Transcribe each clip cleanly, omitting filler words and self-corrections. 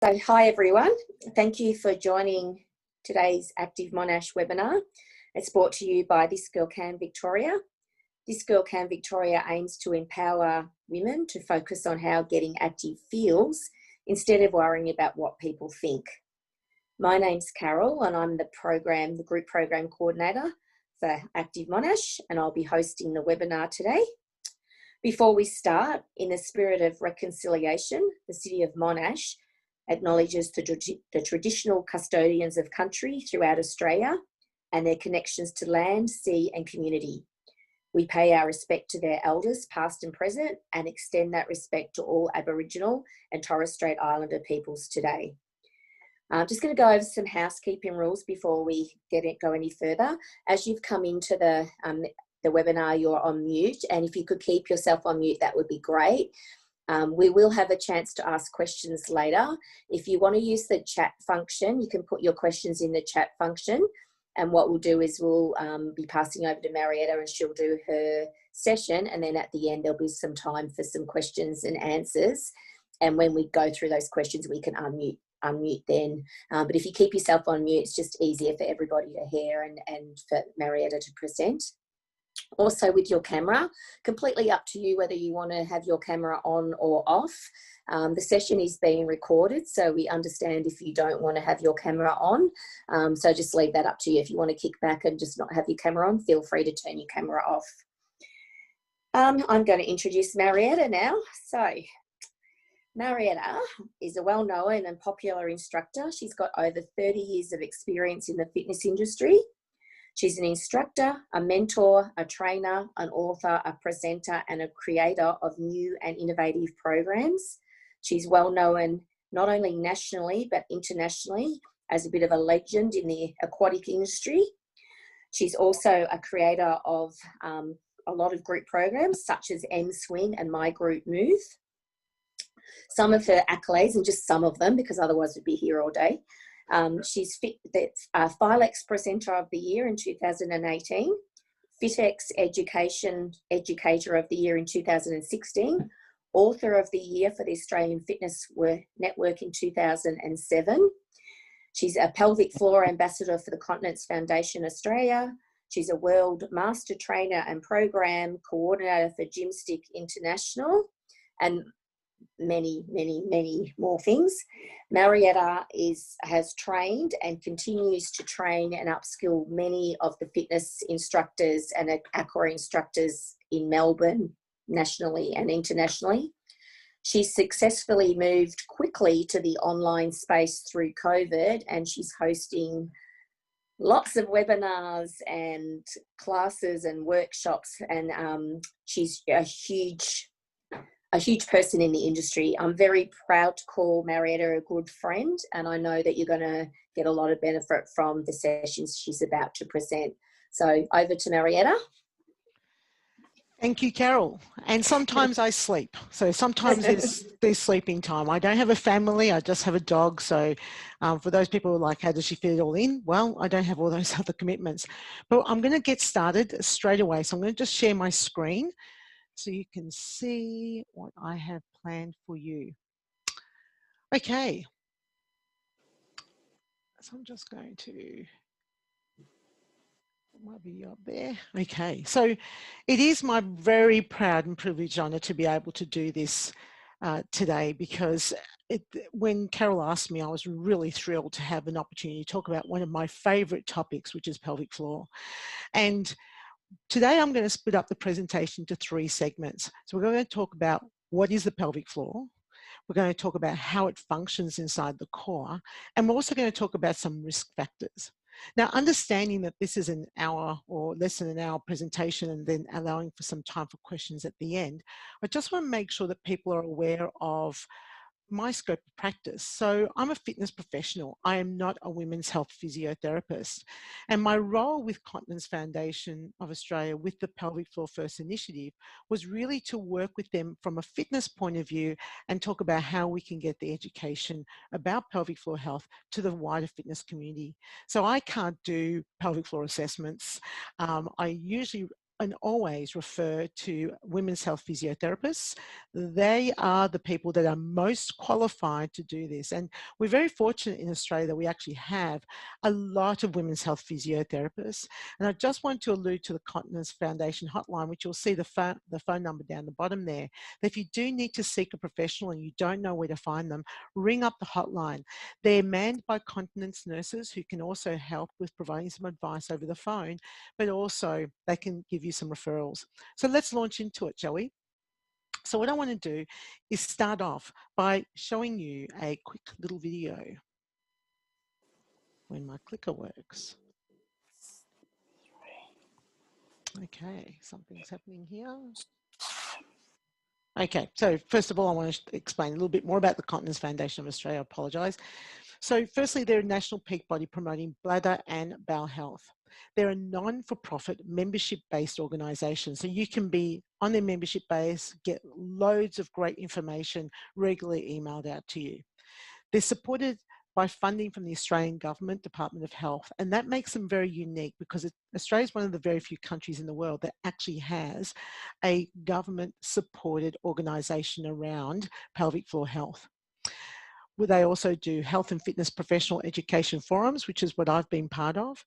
So hi everyone, thank you for joining today's Active Monash webinar. It's brought to you by This Girl Can Victoria. This Girl Can Victoria aims to empower women to focus on how getting active feels instead of worrying about what people think. My name's Carol and I'm the group program coordinator for Active Monash, and I'll be hosting the webinar today. Before we start, in the spirit of reconciliation, the City of Monash acknowledges the traditional custodians of country throughout Australia and their connections to land, sea and community. We pay our respect to their elders, past and present, and extend that respect to all Aboriginal and Torres Strait Islander peoples today. I'm just going to go over some housekeeping rules before we go any further. As you've come into the webinar, you're on mute, and if you could keep yourself on mute, that would be great. We will have a chance to ask questions later. If you want to use the chat function, you can put your questions in the chat function. And what we'll do is we'll be passing over to Marietta and she'll do her session. And then at the end, there'll be some time for some questions and answers. And when we go through those questions, we can unmute then. But if you keep yourself on mute, it's just easier for everybody to hear and for Marietta to present. Also with your camera, completely up to you whether you want to have your camera on or off. The session is being recorded, so we understand if you don't want to have your camera on. So just leave that up to you. If you want to kick back and just not have your camera on, feel free to turn your camera off. I'm going to introduce Marietta now. So Marietta is a well-known and popular instructor. She's got over 30 years of experience in the fitness industry. She's an instructor, a mentor, a trainer, an author, a presenter, and a creator of new and innovative programs. She's well known not only nationally, but internationally as a bit of a legend in the aquatic industry. She's also a creator of a lot of group programs such as M-Swing and My Group Move. Some of her accolades, and just some of them because otherwise we'd be here all day. She's Philex Presenter of the Year in 2018, FitX Educator of the Year in 2016, Author of the Year for the Australian Fitness Network in 2007. She's a Pelvic Floor Ambassador for the Continence Foundation Australia. She's a World Master Trainer and Program Coordinator for Gymstick International, and many more things. Marietta has trained and continues to train and upskill many of the fitness instructors and aqua instructors in Melbourne, nationally and internationally. She's successfully moved quickly to the online space through COVID, and she's hosting lots of webinars and classes and workshops, and she's a huge person in the industry. I'm very proud to call Marietta a good friend, and I know that you're going to get a lot of benefit from the sessions she's about to present. So over to Marietta. Thank you, Carol. And sometimes I sleep. So sometimes there's sleeping time. I don't have a family, I just have a dog. So for those people who are like, how does she fit it all in? Well, I don't have all those other commitments. But I'm going to get started straight away. So I'm going to just share my screen so you can see what I have planned for you. Okay. So I'm just going to, might be up there. Okay. So it is my very proud and privileged honor to be able to do this today, because when Carol asked me, I was really thrilled to have an opportunity to talk about one of my favorite topics, which is pelvic floor. And today I'm going to split up the presentation to 3 segments. So we're going to talk about what is the pelvic floor. We're going to talk about how it functions inside the core. And we're also going to talk about some risk factors. Now, understanding that this is an hour or less than an hour presentation and then allowing for some time for questions at the end, I just want to make sure that people are aware of my scope of practice. So I'm a fitness professional. I am not a women's health physiotherapist. And my role with Continence Foundation of Australia with the Pelvic Floor First initiative was really to work with them from a fitness point of view and talk about how we can get the education about pelvic floor health to the wider fitness community. So I can't do pelvic floor assessments. I usually and always refer to women's health physiotherapists. They are the people that are most qualified to do this. And we're very fortunate in Australia that we actually have a lot of women's health physiotherapists. And I just want to allude to the Continence Foundation hotline, which you'll see the phone number down the bottom there. If you do need to seek a professional and you don't know where to find them, ring up the hotline. They're manned by continence nurses who can also help with providing some advice over the phone, but also they can give you some referrals. So let's launch into it, shall we? So what I want to do is start off by showing you a quick little video when my clicker works. Okay, something's happening here. Okay, so first of all, I want to explain a little bit more about the Continence Foundation of Australia. I apologise. So firstly, they're a national peak body promoting bladder and bowel health. They're a non-for-profit membership-based organisation. So you can be on their membership base, get loads of great information regularly emailed out to you. They're supported by funding from the Australian Government Department of Health, and that makes them very unique because Australia is one of the very few countries in the world that actually has a government-supported organisation around pelvic floor health. They also do health and fitness professional education forums, which is what I've been part of.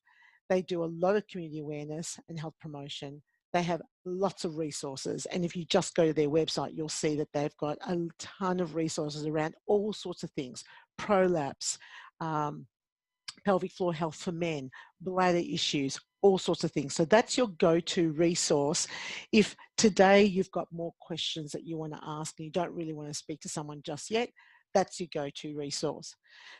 They do a lot of community awareness and health promotion. They have lots of resources. And if you just go to their website, you'll see that they've got a ton of resources around all sorts of things, prolapse, pelvic floor health for men, bladder issues, all sorts of things. So that's your go-to resource. If today you've got more questions that you want to ask and you don't really want to speak to someone just yet, that's your go-to resource.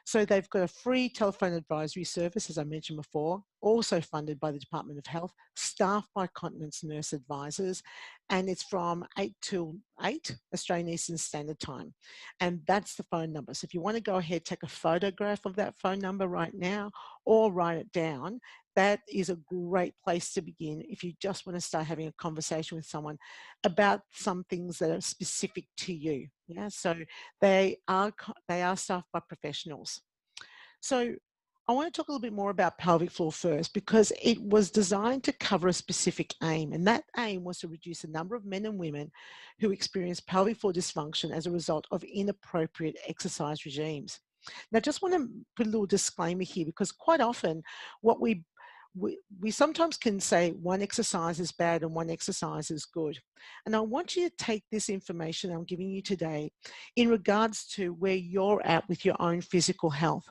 So they've got a free telephone advisory service, as I mentioned before, also funded by the Department of Health, staffed by continence nurse advisors, and it's from 8 till 8 Australian Eastern Standard Time. And that's the phone number. So if you want to go ahead, take a photograph of that phone number right now or write it down, that is a great place to begin if you just want to start having a conversation with someone about some things that are specific to you. Yeah, so they are staffed by professionals. So I want to talk a little bit more about pelvic floor first because it was designed to cover a specific aim, and that aim was to reduce the number of men and women who experience pelvic floor dysfunction as a result of inappropriate exercise regimes. Now, I just want to put a little disclaimer here because quite often what we sometimes can say one exercise is bad and one exercise is good. And I want you to take this information I'm giving you today in regards to where you're at with your own physical health.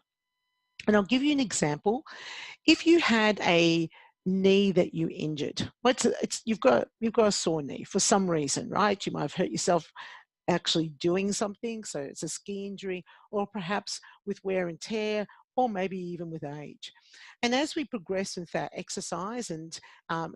And I'll give you an example. If you had a knee that you injured, you've got a sore knee for some reason, right? You might have hurt yourself actually doing something, so it's a ski injury, or perhaps with wear and tear, or maybe even with age. And as we progress with our exercise, and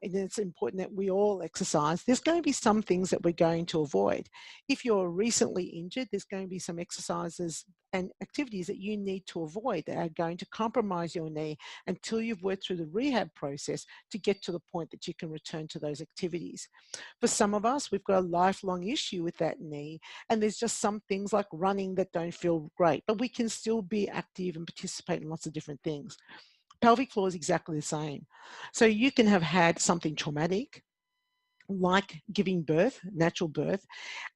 it's important that we all exercise, there's going to be some things that we're going to avoid. If you're recently injured, there's going to be some exercises and activities that you need to avoid that are going to compromise your knee until you've worked through the rehab process to get to the point that you can return to those activities. For some of us, we've got a lifelong issue with that knee, and there's just some things like running that don't feel great, but we can still be active and participate in lots of different things. Pelvic floor is exactly the same. So you can have had something traumatic, like giving birth, natural birth,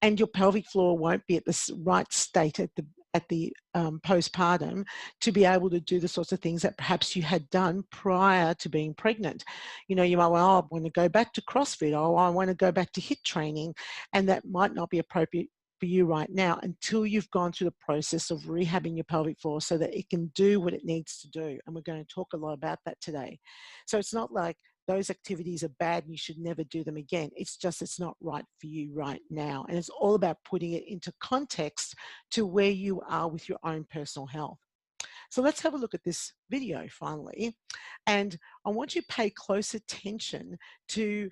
and your pelvic floor won't be at the right state at the postpartum to be able to do the sorts of things that perhaps you had done prior to being pregnant. You know, you might, well, I want to go back to CrossFit, or I want to go back to HIIT training, and that might not be appropriate for you right now until you've gone through the process of rehabbing your pelvic floor so that it can do what it needs to do. And we're going to talk a lot about that today. So it's not like those activities are bad and you should never do them again. It's just, it's not right for you right now. And it's all about putting it into context to where you are with your own personal health. So let's have a look at this video finally. And I want you to pay close attention to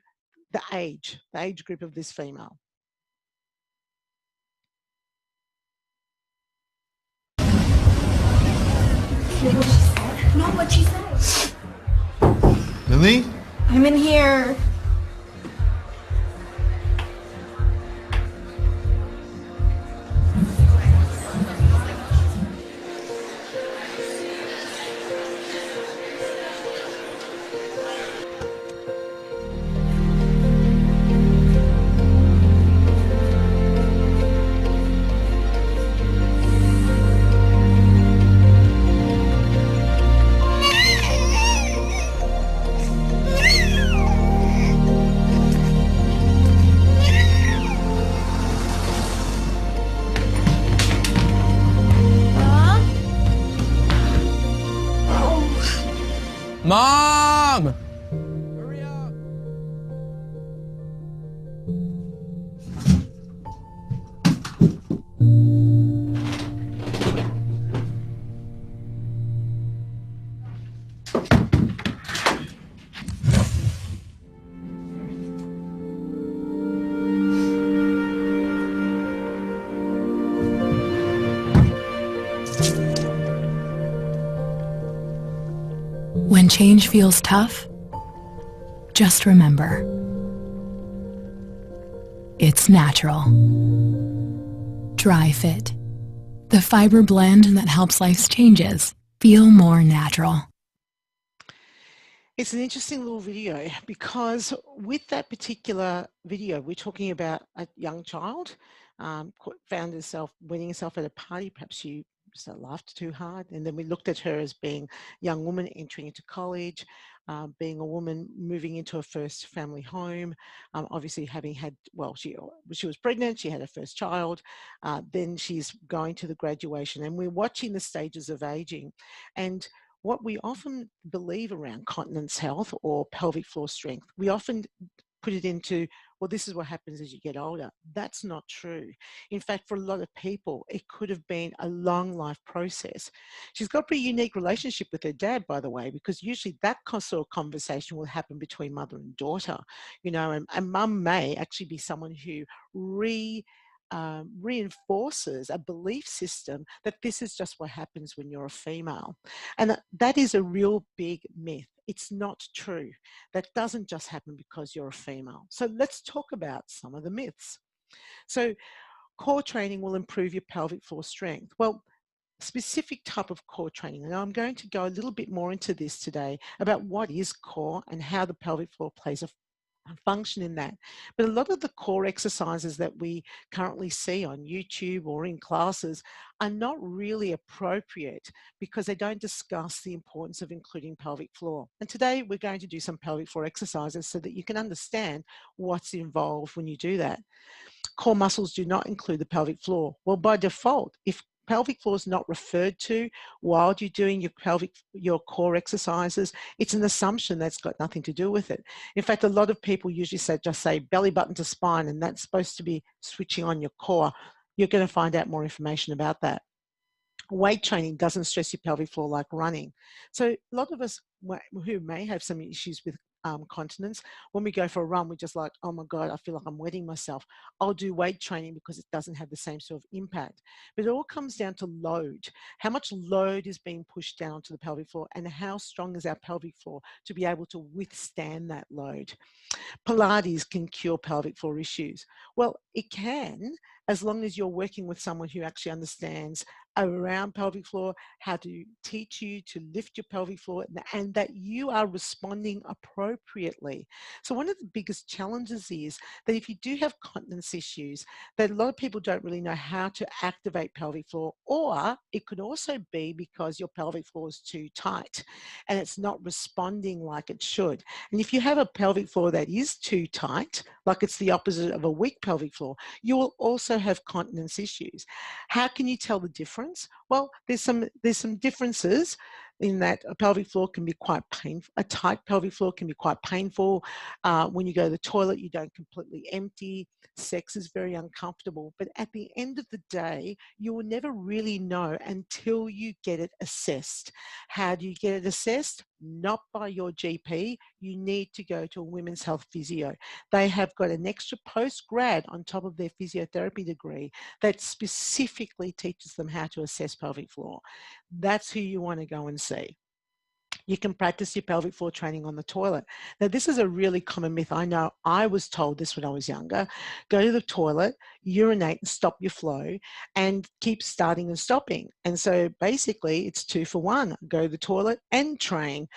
the age group of this female. Not what she said. Lily? I'm in here. Mom! When change feels tough, just remember, it's natural. Dry Fit, the fiber blend that helps life's changes feel more natural. It's an interesting little video because with that particular video, we're talking about a young child, found herself wetting herself at a party. Perhaps she laughed too hard. And then we looked at her as being a young woman entering into college, being a woman moving into her first family home, obviously having had, well, she was pregnant, she had her first child, then she's going to the graduation, and we're watching the stages of aging. And what we often believe around continence health or pelvic floor strength, we often put it into, well, this is what happens as you get older. That's not true. In fact, for a lot of people, it could have been a long life process. She's got a pretty unique relationship with her dad, by the way, because usually that sort of conversation will happen between mother and daughter, you know, and mum may actually be someone who reinforces a belief system that this is just what happens when you're a female. And that is a real big myth. It's not true. That doesn't just happen because you're a female. So let's talk about some of the myths. So core training will improve your pelvic floor strength. Well, specific type of core training. And I'm going to go a little bit more into this today about what is core and how the pelvic floor plays a function in that. But a lot of the core exercises that we currently see on YouTube or in classes are not really appropriate because they don't discuss the importance of including pelvic floor. And today we're going to do some pelvic floor exercises so that you can understand what's involved when you do that. Core muscles do not include the pelvic floor. Well, by default, if pelvic floor is not referred to while you're doing your core exercises, it's an assumption that's got nothing to do with it. In fact, a lot of people usually just say belly button to spine, and that's supposed to be switching on your core. You're going to find out more information about that. Weight training doesn't stress your pelvic floor like running. So a lot of us who may have some issues with continence, when we go for a run, we're just like, oh my God, I feel like I'm wetting myself. I'll do weight training because it doesn't have the same sort of impact. But it all comes down to load. How much load is being pushed down to the pelvic floor, and how strong is our pelvic floor to be able to withstand that load? Pilates can cure pelvic floor issues. Well, it can, as long as you're working with someone who actually understands around pelvic floor, how to teach you to lift your pelvic floor, and that you are responding appropriately. So one of the biggest challenges is that if you do have continence issues, that a lot of people don't really know how to activate pelvic floor, or it could also be because your pelvic floor is too tight and it's not responding like it should. And if you have a pelvic floor that is too tight, like it's the opposite of a weak pelvic floor, you will also have continence issues. How can you tell the difference? Well, there's some differences in that a pelvic floor can be quite painful. A tight pelvic floor can be quite painful. When you go to the toilet, you don't completely empty. Sex is very uncomfortable. But at the end of the day, you will never really know until you get it assessed. How do you get it assessed? Not by your GP. You need to go to a women's health physio. They have got an extra post-grad on top of their physiotherapy degree that specifically teaches them how to assess pelvic floor. That's who you want to go and see. You can practice your pelvic floor training on the toilet. Now, this is a really common myth. I know I was told this when I was younger. Go to the toilet, urinate and stop your flow, and keep starting and stopping. And so basically it's 2 for 1. Go to the toilet and train.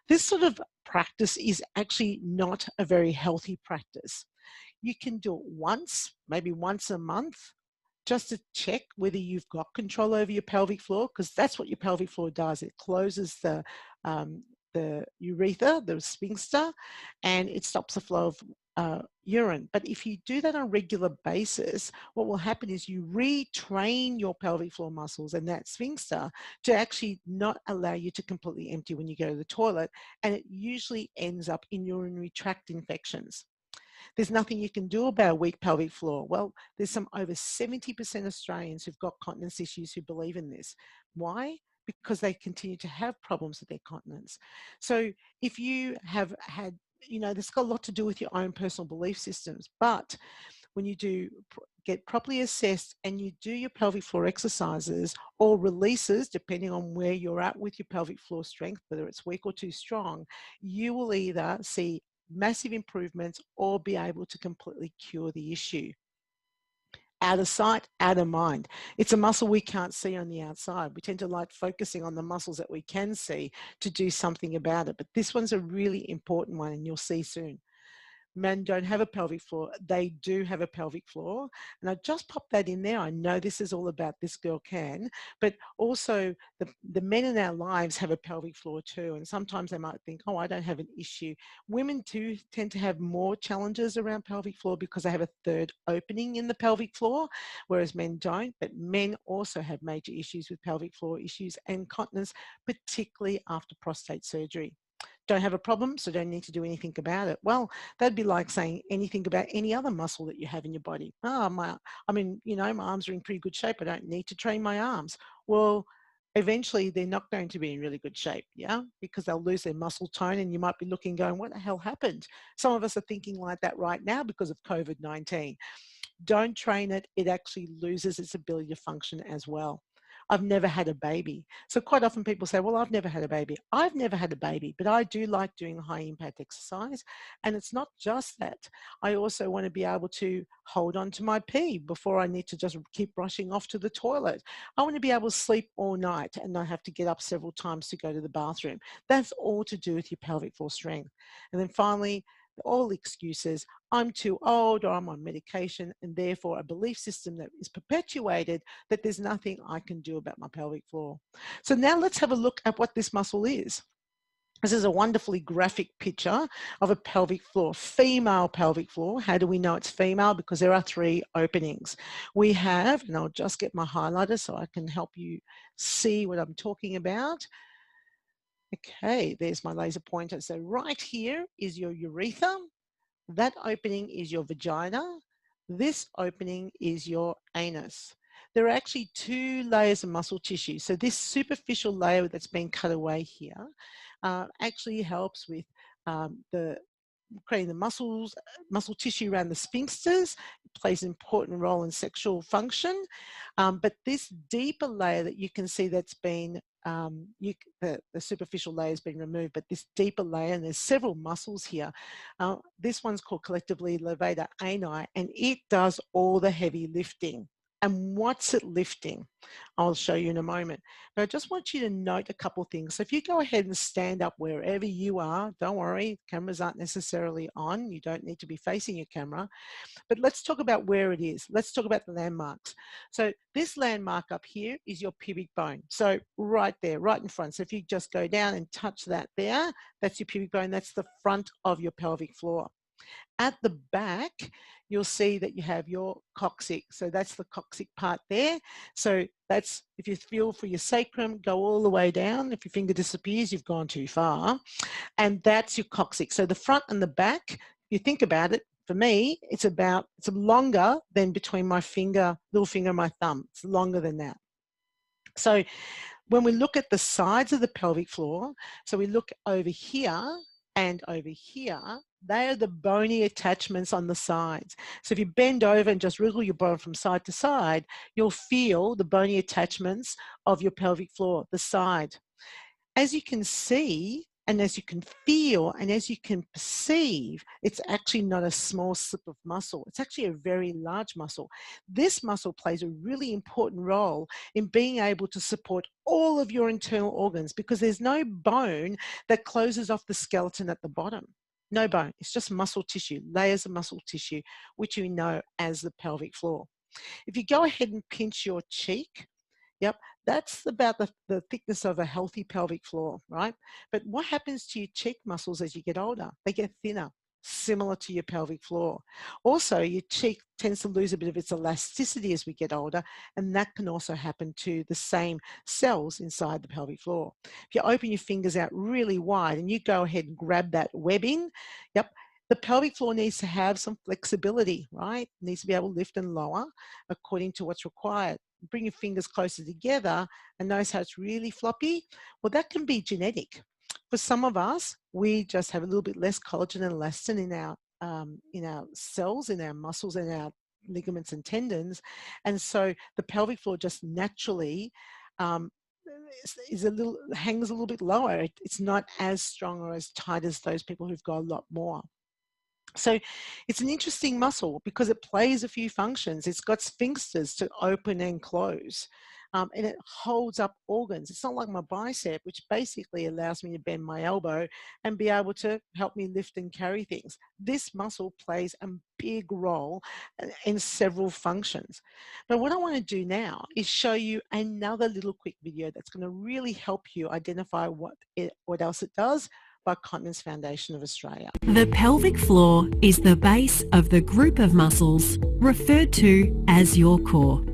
This sort of practice is actually not a very healthy practice. You can do it once, maybe once a month, just to check whether you've got control over your pelvic floor, because that's what your pelvic floor does. It closes the urethra, the sphincter, and it stops the flow urine. But if you do that on a regular basis, what will happen is you retrain your pelvic floor muscles and that sphincter to actually not allow you to completely empty when you go to the toilet, and it usually ends up in urinary tract infections. There's nothing you can do about a weak pelvic floor. Well, there's some over 70% Australians who've got continence issues who believe in this. Why? Because they continue to have problems with their continence. So if you have had, there's got a lot to do with your own personal belief systems, but when you do get properly assessed and you do your pelvic floor exercises or releases, depending on where you're at with your pelvic floor strength, whether it's weak or too strong, you will either see massive improvements or be able to completely cure the issue. Out of sight, out of mind. It's a muscle we can't see on the outside. We tend to like focusing on the muscles that we can see to do something about it. But this one's a really important one, and you'll see soon. Men don't have a pelvic floor. They do have a pelvic floor. And I just popped that in there. I know this is all about This Girl Can, but also the men in our lives have a pelvic floor too. And sometimes they might think, oh, I don't have an issue. Women too tend to have more challenges around pelvic floor because they have a third opening in the pelvic floor, whereas men don't. But men also have major issues with pelvic floor issues and continence, particularly after prostate surgery. Don't have a problem, so don't need to do anything about it. Well, that'd be like saying anything about any other muscle that you have in your body. Oh, my arms are in pretty good shape. I don't need to train my arms. Well, eventually they're not going to be in really good shape, yeah, because they'll lose their muscle tone, and you might be looking going, what the hell happened? Some of us are thinking like that right now because of COVID-19. Don't train it. It actually loses its ability to function as well. I've never had a baby. So quite often people say, well, I've never had a baby. I've never had a baby, but I do like doing high impact exercise. And it's not just that. I also want to be able to hold on to my pee before I need to just keep rushing off to the toilet. I want to be able to sleep all night and not have to get up several times to go to the bathroom. That's all to do with your pelvic floor strength. And then finally, all excuses, I'm too old or I'm on medication, and therefore a belief system that is perpetuated that there's nothing I can do about my pelvic floor. So now let's have a look at what this muscle is. This is a wonderfully graphic picture of a pelvic floor, female pelvic floor. How do we know it's female? Because there are 3 openings. We have, and I'll just get my highlighter so I can help you see what I'm talking about. Okay, there's my laser pointer. So right here is your urethra. That opening is your vagina. This opening is your anus. There are actually 2 layers of muscle tissue. So this superficial layer that's been cut away here actually helps with creating the muscle tissue around the sphincters. It plays an important role in sexual function. But this deeper layer that you can see that's been, the superficial layer has been removed, but this deeper layer, and there's several muscles here. This one's called collectively Levator A9, and it does all the heavy lifting. And what's it lifting? I'll show you in a moment. But I just want you to note a couple of things. So if you go ahead and stand up wherever you are, don't worry, cameras aren't necessarily on. You don't need to be facing your camera. But let's talk about where it is. Let's talk about the landmarks. So this landmark up here is your pubic bone. So right there, right in front. So if you just go down and touch that there, that's your pubic bone. That's the front of your pelvic floor. At the back, you'll see that you have your coccyx. So that's the coccyx part there. So that's, if you feel for your sacrum, go all the way down. If your finger disappears, you've gone too far. And that's your coccyx. So the front and the back, if you think about it, for me, it's longer than between my little finger and my thumb. It's longer than that. So when we look at the sides of the pelvic floor, so we look over here and over here, they are the bony attachments on the sides. So if you bend over and just wriggle your bone from side to side, you'll feel the bony attachments of your pelvic floor, the side. As you can see, and as you can feel, and as you can perceive, it's actually not a small slip of muscle. It's actually a very large muscle. This muscle plays a really important role in being able to support all of your internal organs, because there's no bone that closes off the skeleton at the bottom. No bone, it's just muscle tissue, layers of muscle tissue, which you know as the pelvic floor. If you go ahead and pinch your cheek, yep, that's about the thickness of a healthy pelvic floor, right? But what happens to your cheek muscles as you get older? They get thinner. similar to your pelvic floor. Also, your cheek tends to lose a bit of its elasticity as we get older, and that can also happen to the same cells inside the pelvic floor. If you open your fingers out really wide and you go ahead and grab that webbing, yep, the pelvic floor needs to have some flexibility, right? It needs to be able to lift and lower according to what's required. Bring your fingers closer together and notice how it's really floppy. Well, that can be genetic. For some of us, we just have a little bit less collagen and elastin in our cells, in our muscles, in our ligaments and tendons, and so the pelvic floor just naturally hangs a little bit lower. It's not as strong or as tight as those people who've got a lot more. So it's an interesting muscle because it plays a few functions. It's got sphincters to open and close, and it holds up organs. It's not like my bicep, which basically allows me to bend my elbow and be able to help me lift and carry things. This muscle plays a big role in several functions. But what I want to do now is show you another little quick video that's going to really help you identify what else it does by Continence Foundation of Australia. The pelvic floor is the base of the group of muscles referred to as your core.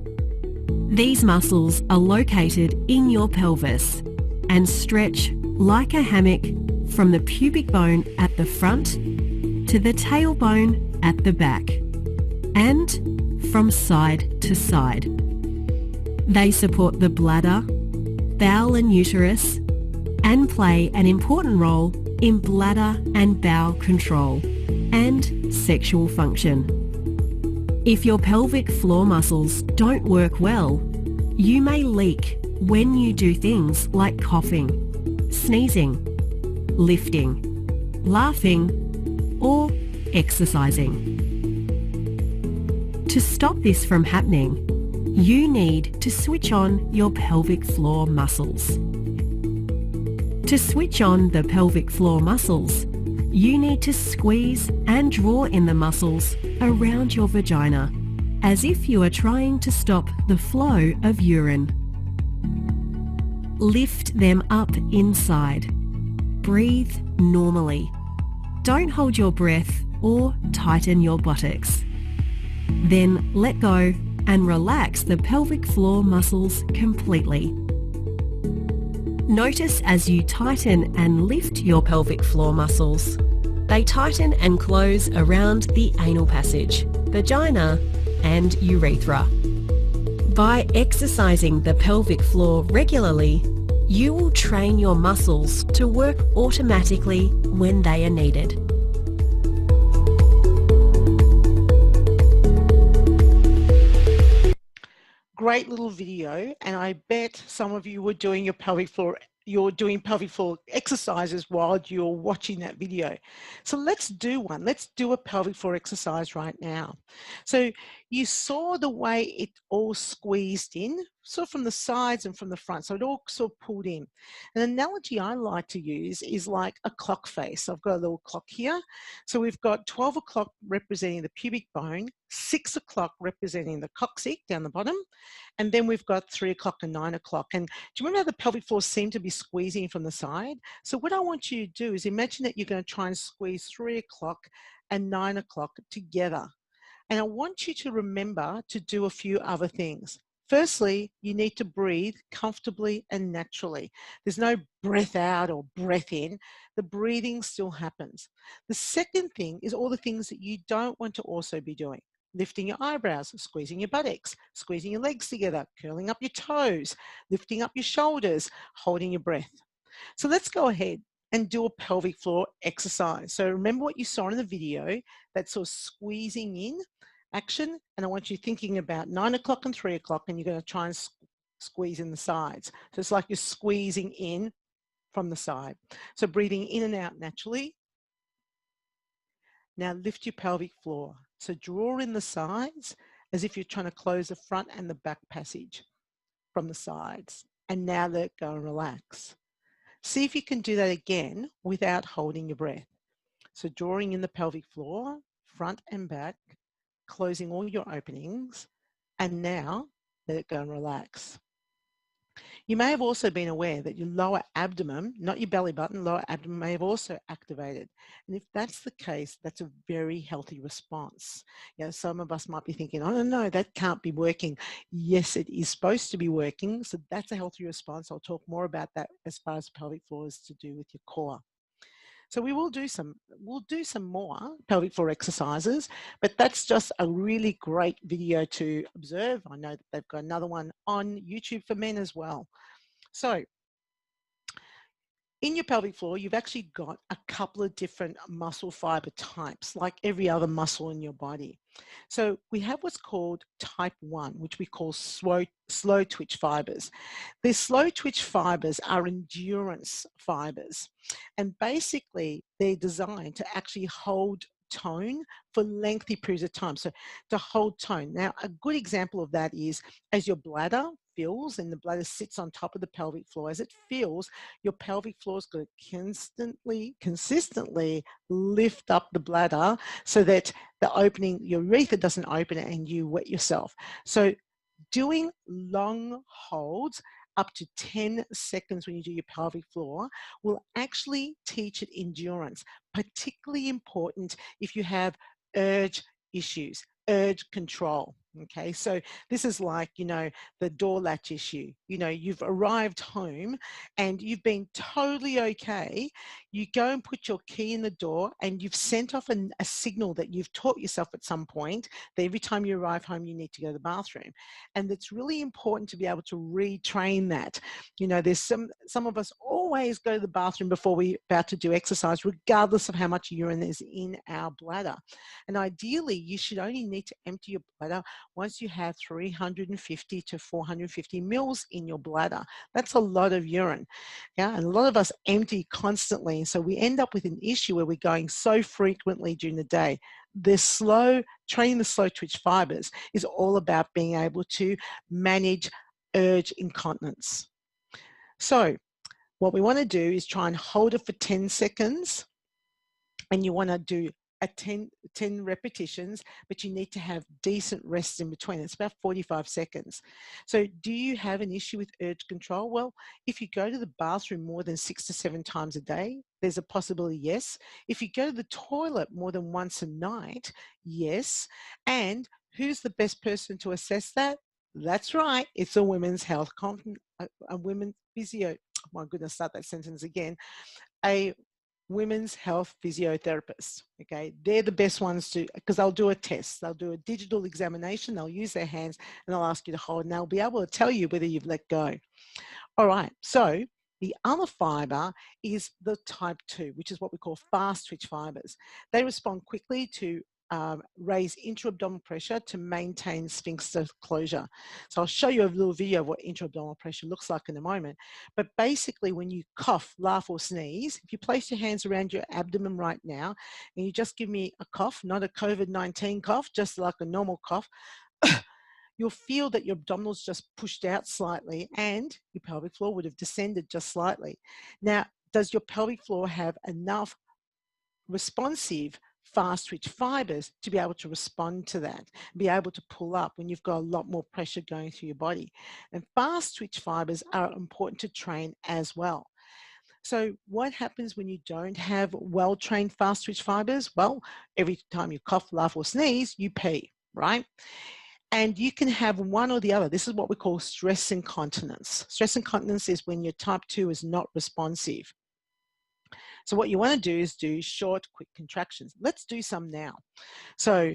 These muscles are located in your pelvis and stretch like a hammock from the pubic bone at the front to the tailbone at the back and from side to side. They support the bladder, bowel and uterus, and play an important role in bladder and bowel control and sexual function. If your pelvic floor muscles don't work well, you may leak when you do things like coughing, sneezing, lifting, laughing, or exercising. To stop this from happening, you need to switch on your pelvic floor muscles. To switch on the pelvic floor muscles, you need to squeeze and draw in the muscles around your vagina, as if you are trying to stop the flow of urine. Lift them up inside. Breathe normally. Don't hold your breath or tighten your buttocks. Then let go and relax the pelvic floor muscles completely. Notice as you tighten and lift your pelvic floor muscles. They tighten and close around the anal passage, vagina, and urethra. By exercising the pelvic floor regularly, you will train your muscles to work automatically when they are needed. Great little video, and I bet some of you were doing your pelvic floor exercises while you're watching that video. So let's do one. Let's do a pelvic floor exercise right now. So you saw the way it all squeezed in, sort of from the sides and from the front. So it all sort of pulled in. An analogy I like to use is like a clock face. I've got a little clock here. So we've got 12 o'clock representing the pubic bone, 6 o'clock representing the coccyx down the bottom, and then we've got 3 o'clock and 9 o'clock. And do you remember how the pelvic floor seemed to be squeezing from the side? So what I want you to do is imagine that you're going to try and squeeze 3 o'clock and 9 o'clock together. And I want you to remember to do a few other things. Firstly, you need to breathe comfortably and naturally. There's no breath out or breath in. The breathing still happens. The second thing is all the things that you don't want to also be doing. Lifting your eyebrows, squeezing your buttocks, squeezing your legs together, curling up your toes, lifting up your shoulders, holding your breath. So let's go ahead and do a pelvic floor exercise. So remember what you saw in the video, that sort of squeezing in action, and I want you thinking about 9 o'clock and 3 o'clock, and you're going to try and squeeze in the sides. So it's like you're squeezing in from the side. So breathing in and out naturally. Now lift your pelvic floor. So draw in the sides as if you're trying to close the front and the back passage from the sides. And now let go and relax. See if you can do that again without holding your breath. So drawing in the pelvic floor, front and back, closing all your openings, and now let it go and relax. You may have also been aware that your lower abdomen, not your belly button, lower abdomen may have also activated. And if that's the case, that's a very healthy response. You know, some of us might be thinking, oh no, that can't be working. Yes, it is supposed to be working. So that's a healthy response. I'll talk more about that as far as pelvic floor is to do with your core. So we'll do some more pelvic floor exercises, but that's just a really great video to observe. I know that they've got another one on YouTube for men as well. So in your pelvic floor, you've actually got a couple of different muscle fiber types, like every other muscle in your body. So we have what's called type 1, which we call slow twitch fibers. These slow twitch fibers are endurance fibers, and basically they're designed to actually hold tone for lengthy periods of time. So to hold tone. Now, a good example of that is as your bladder fills and the bladder sits on top of the pelvic floor, as it fills, your pelvic floor is going to consistently lift up the bladder so that the opening, your urethra doesn't open and you wet yourself. So doing long holds up to 10 seconds when you do your pelvic floor will actually teach it endurance, particularly important if you have urge issues, urge control. Okay, so this is like, you know, the door latch issue. You know, you've arrived home and you've been totally okay. You go and put your key in the door and you've sent off a signal that you've taught yourself at some point that every time you arrive home, you need to go to the bathroom. And it's really important to be able to retrain that. You know, there's some of us always go to the bathroom before we're about to do exercise, regardless of how much urine is in our bladder. And ideally, you should only need to empty your bladder once you have 350 to 450 mils in your bladder. That's a lot of urine. Yeah, and a lot of us empty constantly. So we end up with an issue where we're going so frequently during the day. Training the slow twitch fibers is all about being able to manage urge incontinence. So what we want to do is try and hold it for 10 seconds. And you want to do 10 repetitions, but you need to have decent rests in between. It's about 45 seconds. So do you have an issue with urge control? Well, if you go to the bathroom more than 6 to 7 times a day, there's a possibility, yes. If you go to the toilet more than once a night, yes. And who's the best person to assess that? That's right, it's a women's health, a women's physio, oh my goodness, start that sentence again, a women's health physiotherapist. Okay, they're the best ones to, because they'll do a test, they'll do a digital examination, they'll use their hands and they'll ask you to hold and they'll be able to tell you whether you've let go. All right, so the other fiber is the type 2, which is what we call fast twitch fibers. They respond quickly to raise intra-abdominal pressure to maintain sphincter closure. So I'll show you a little video of what intra-abdominal pressure looks like in a moment. But basically when you cough, laugh or sneeze, if you place your hands around your abdomen right now and you just give me a cough, not a COVID-19 cough, just like a normal cough, you'll feel that your abdominals just pushed out slightly and your pelvic floor would have descended just slightly. Now, does your pelvic floor have enough responsive fast twitch fibers to be able to respond to that, be able to pull up when you've got a lot more pressure going through your body? And fast twitch fibers are important to train as well. So what happens when you don't have well-trained fast twitch fibers? Well, every time you cough, laugh or sneeze, you pee, right? And you can have one or the other. This is what we call stress incontinence. Stress incontinence is when your type 2 is not responsive. So what you want to do is do short, quick contractions. Let's do some now. So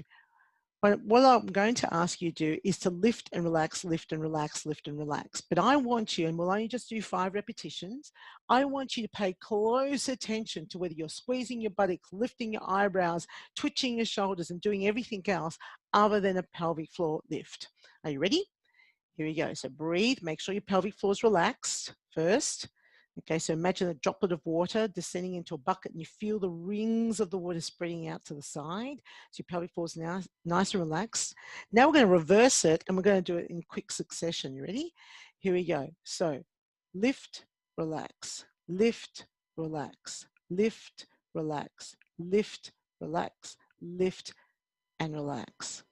what I'm going to ask you to do is to lift and relax, lift and relax, lift and relax. But I want you, and we'll only just do 5 repetitions, I want you to pay close attention to whether you're squeezing your buttocks, lifting your eyebrows, twitching your shoulders and doing everything else other than a pelvic floor lift. Are you ready? Here we go. So breathe, make sure your pelvic floor is relaxed first. Okay, so imagine a droplet of water descending into a bucket and you feel the rings of the water spreading out to the side. So your pelvic floor is now nice and relaxed. Now we're going to reverse it and we're going to do it in quick succession. You ready? Here we go. So lift, relax, lift, relax, lift, relax, lift, relax, lift, and relax.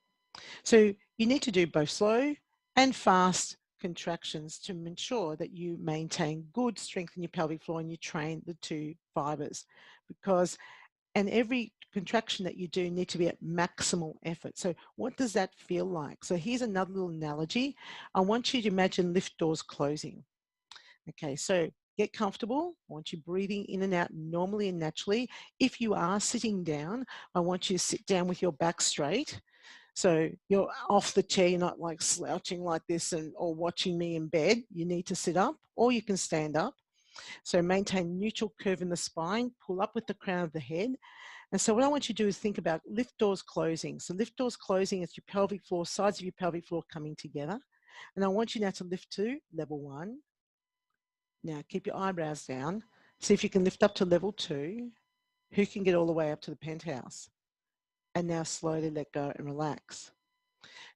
So you need to do both slow and fast contractions to ensure that you maintain good strength in your pelvic floor and you train the two fibers, because every contraction that you do need to be at maximal effort. So what does that feel like? So here's another little analogy. I want you to imagine lift doors closing. Okay, so get comfortable. I want you breathing in and out normally and naturally. If you are sitting down, I want you to sit down with your back straight. So you're off the chair, you're not like slouching like this or watching me in bed. You need to sit up, or you can stand up. So maintain neutral curve in the spine, pull up with the crown of the head. And so what I want you to do is think about lift doors closing. So lift doors closing is your pelvic floor, sides of your pelvic floor coming together. And I want you now to lift to level 1. Now keep your eyebrows down. See if you can lift up to level 2. Who can get all the way up to the penthouse? And now slowly let go and relax.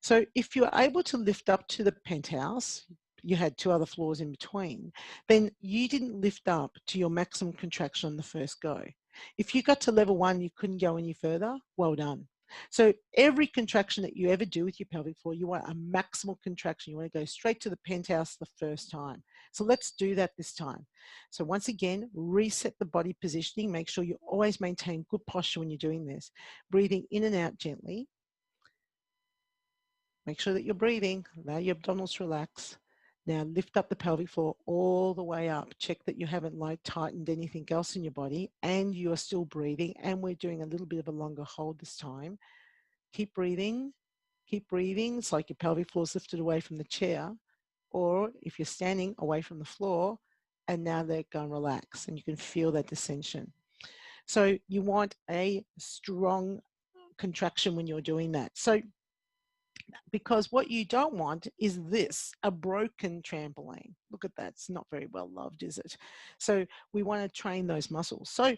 So if you're able to lift up to the penthouse, you had 2 other floors in between, then you didn't lift up to your maximum contraction on the first go. If you got to level 1, you couldn't go any further, well done. So every contraction that you ever do with your pelvic floor, you want a maximal contraction. You want to go straight to the penthouse the first time. So let's do that this time. So once again, reset the body positioning. Make sure you always maintain good posture when you're doing this. Breathing in and out gently. Make sure that you're breathing. Allow your abdominals to relax. Now lift up the pelvic floor all the way up. Check that you haven't tightened anything else in your body and you are still breathing, and we're doing a little bit of a longer hold this time. Keep breathing, keep breathing. It's like your pelvic floor is lifted away from the chair, or if you're standing, away from the floor, and now let go and relax, and you can feel that descension. So you want a strong contraction when you're doing that. So because what you don't want is this, a broken trampoline. Look at that, it's not very well loved, is it? So we want to train those muscles. So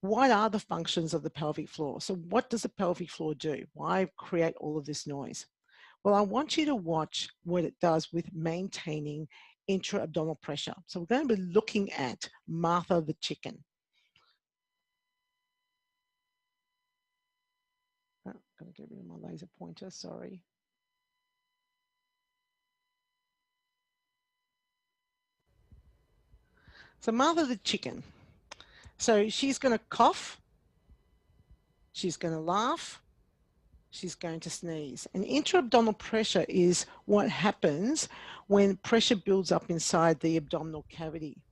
what are the functions of the pelvic floor? So what does the pelvic floor do? Why create all of this noise? Well, I want you to watch what it does with maintaining intra-abdominal pressure. So we're going to be looking at Martha the chicken. Oh, I'm going to get rid of my laser pointer, sorry. So Martha the chicken. So she's going to cough, she's going to laugh, she's going to sneeze. And intra-abdominal pressure is what happens when pressure builds up inside the abdominal cavity.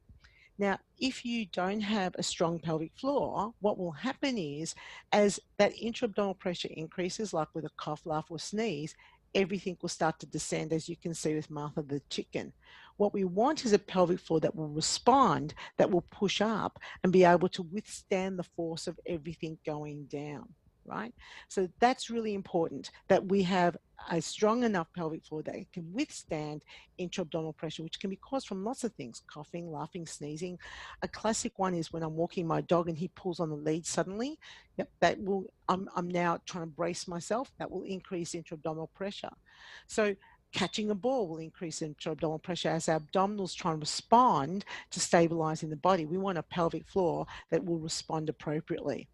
Now, if you don't have a strong pelvic floor, what will happen is, as that intra-abdominal pressure increases, like with a cough, laugh, or sneeze, everything will start to descend, as you can see with Martha the chicken. What we want is a pelvic floor that will respond, that will push up and be able to withstand the force of everything going down, right? So that's really important, that we have a strong enough pelvic floor that it can withstand intra-abdominal pressure, which can be caused from lots of things: coughing, laughing, sneezing. A classic one is when I'm walking my dog and he pulls on the lead suddenly. Yep, that will, I'm now trying to brace myself. That will increase intra-abdominal pressure. So catching a ball will increase intra-abdominal pressure as our abdominals try and respond to stabilizing the body. We want a pelvic floor that will respond appropriately.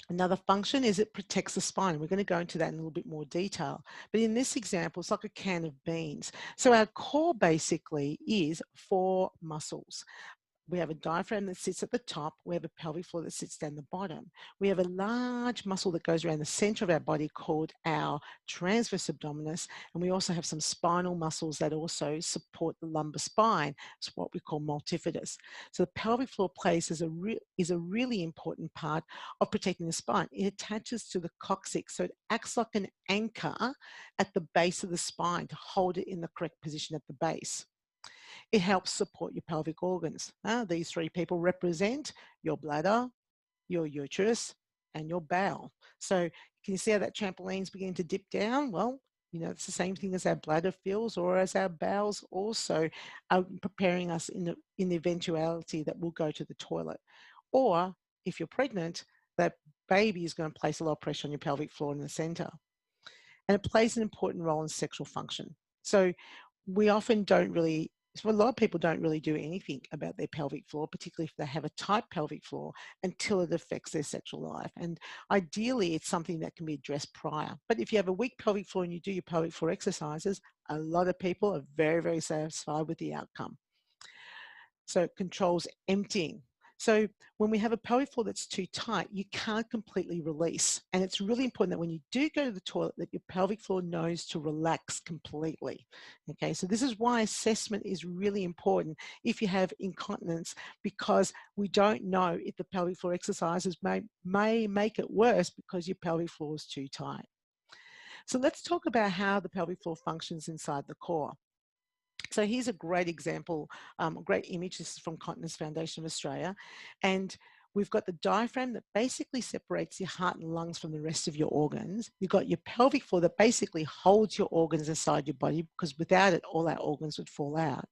Another function is it protects the spine. We're going to go into that in a little bit more detail. But in this example, it's like a can of beans. So our core basically is 4 muscles. We have a diaphragm that sits at the top. We have a pelvic floor that sits down the bottom. We have a large muscle that goes around the center of our body called our transverse abdominis. And we also have some spinal muscles that also support the lumbar spine. It's what we call multifidus. So the pelvic floor plays is a really important part of protecting the spine. It attaches to the coccyx, so it acts like an anchor at the base of the spine to hold it in the correct position at the base. It helps support your pelvic organs. These 3 people represent your bladder, your uterus, and your bowel. So can you see how that trampoline's beginning to dip down? Well, you know, it's the same thing as our bladder feels, or as our bowels also are preparing us in the eventuality that we'll go to the toilet. Or if you're pregnant, that baby is going to place a lot of pressure on your pelvic floor in the center. And it plays an important role in sexual function. So we often don't really So a lot of people don't really do anything about their pelvic floor, particularly if they have a tight pelvic floor, until it affects their sexual life. And ideally, it's something that can be addressed prior. But if you have a weak pelvic floor and you do your pelvic floor exercises, a lot of people are very, very satisfied with the outcome. So it controls emptying. So when we have a pelvic floor that's too tight, you can't completely release. And it's really important that when you do go to the toilet, that your pelvic floor knows to relax completely. Okay, so this is why assessment is really important if you have incontinence, because we don't know if the pelvic floor exercises may make it worse because your pelvic floor is too tight. So let's talk about how the pelvic floor functions inside the core. So here's a great example, a great image. This is from Continence Foundation of Australia. And we've got the diaphragm that basically separates your heart and lungs from the rest of your organs. You've got your pelvic floor that basically holds your organs inside your body, because without it, all our organs would fall out.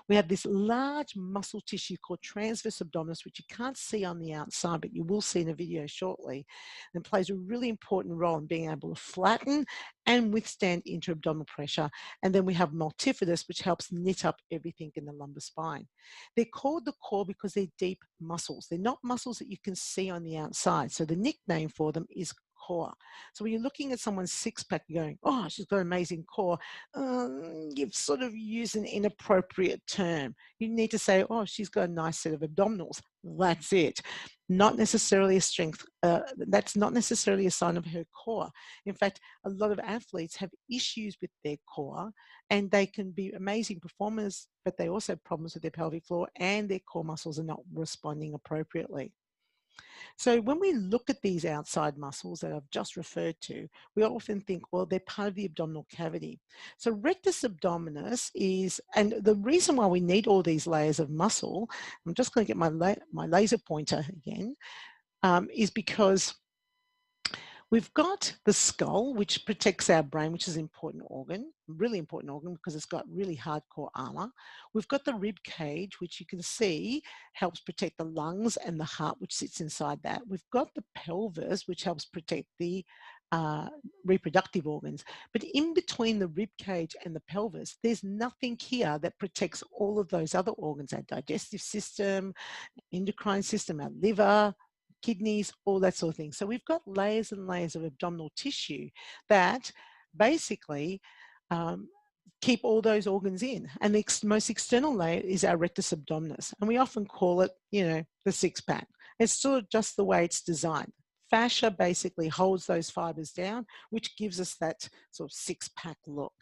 We have this large muscle tissue called transverse abdominis, which you can't see on the outside, but you will see in a video shortly, and plays a really important role in being able to flatten and withstand intra-abdominal pressure. And then we have multifidus, which helps knit up everything in the lumbar spine. They're called the core because they're deep muscles. They're not muscles that you can see on the outside. So the nickname for them is core. So when you're looking at someone's six-pack, you're going, oh, she's got an amazing core. You've sort of used an inappropriate term. You need to say, oh, she's got a nice set of abdominals. That's it. Not necessarily a strength. That's not necessarily a sign of her core. In fact, a lot of athletes have issues with their core, and they can be amazing performers, but they also have problems with their pelvic floor, and their core muscles are not responding appropriately. So when we look at these outside muscles that I've just referred to, we often think, well, they're part of the abdominal cavity. So rectus abdominis is, and the reason why we need all these layers of muscle, I'm just going to get my laser pointer again, is because we've got the skull, which protects our brain, which is an important organ, really important organ because it's got really hardcore armor. We've got the rib cage, which you can see helps protect the lungs and the heart, which sits inside that. We've got the pelvis, which helps protect the reproductive organs. But in between the rib cage and the pelvis, there's nothing here that protects all of those other organs, our digestive system, endocrine system, our liver, kidneys, all that sort of thing. So we've got layers and layers of abdominal tissue that basically keep all those organs in. And the most external layer is our rectus abdominis. And we often call it, you know, the six-pack. It's sort of just the way it's designed. Fascia basically holds those fibers down, which gives us that sort of six-pack look.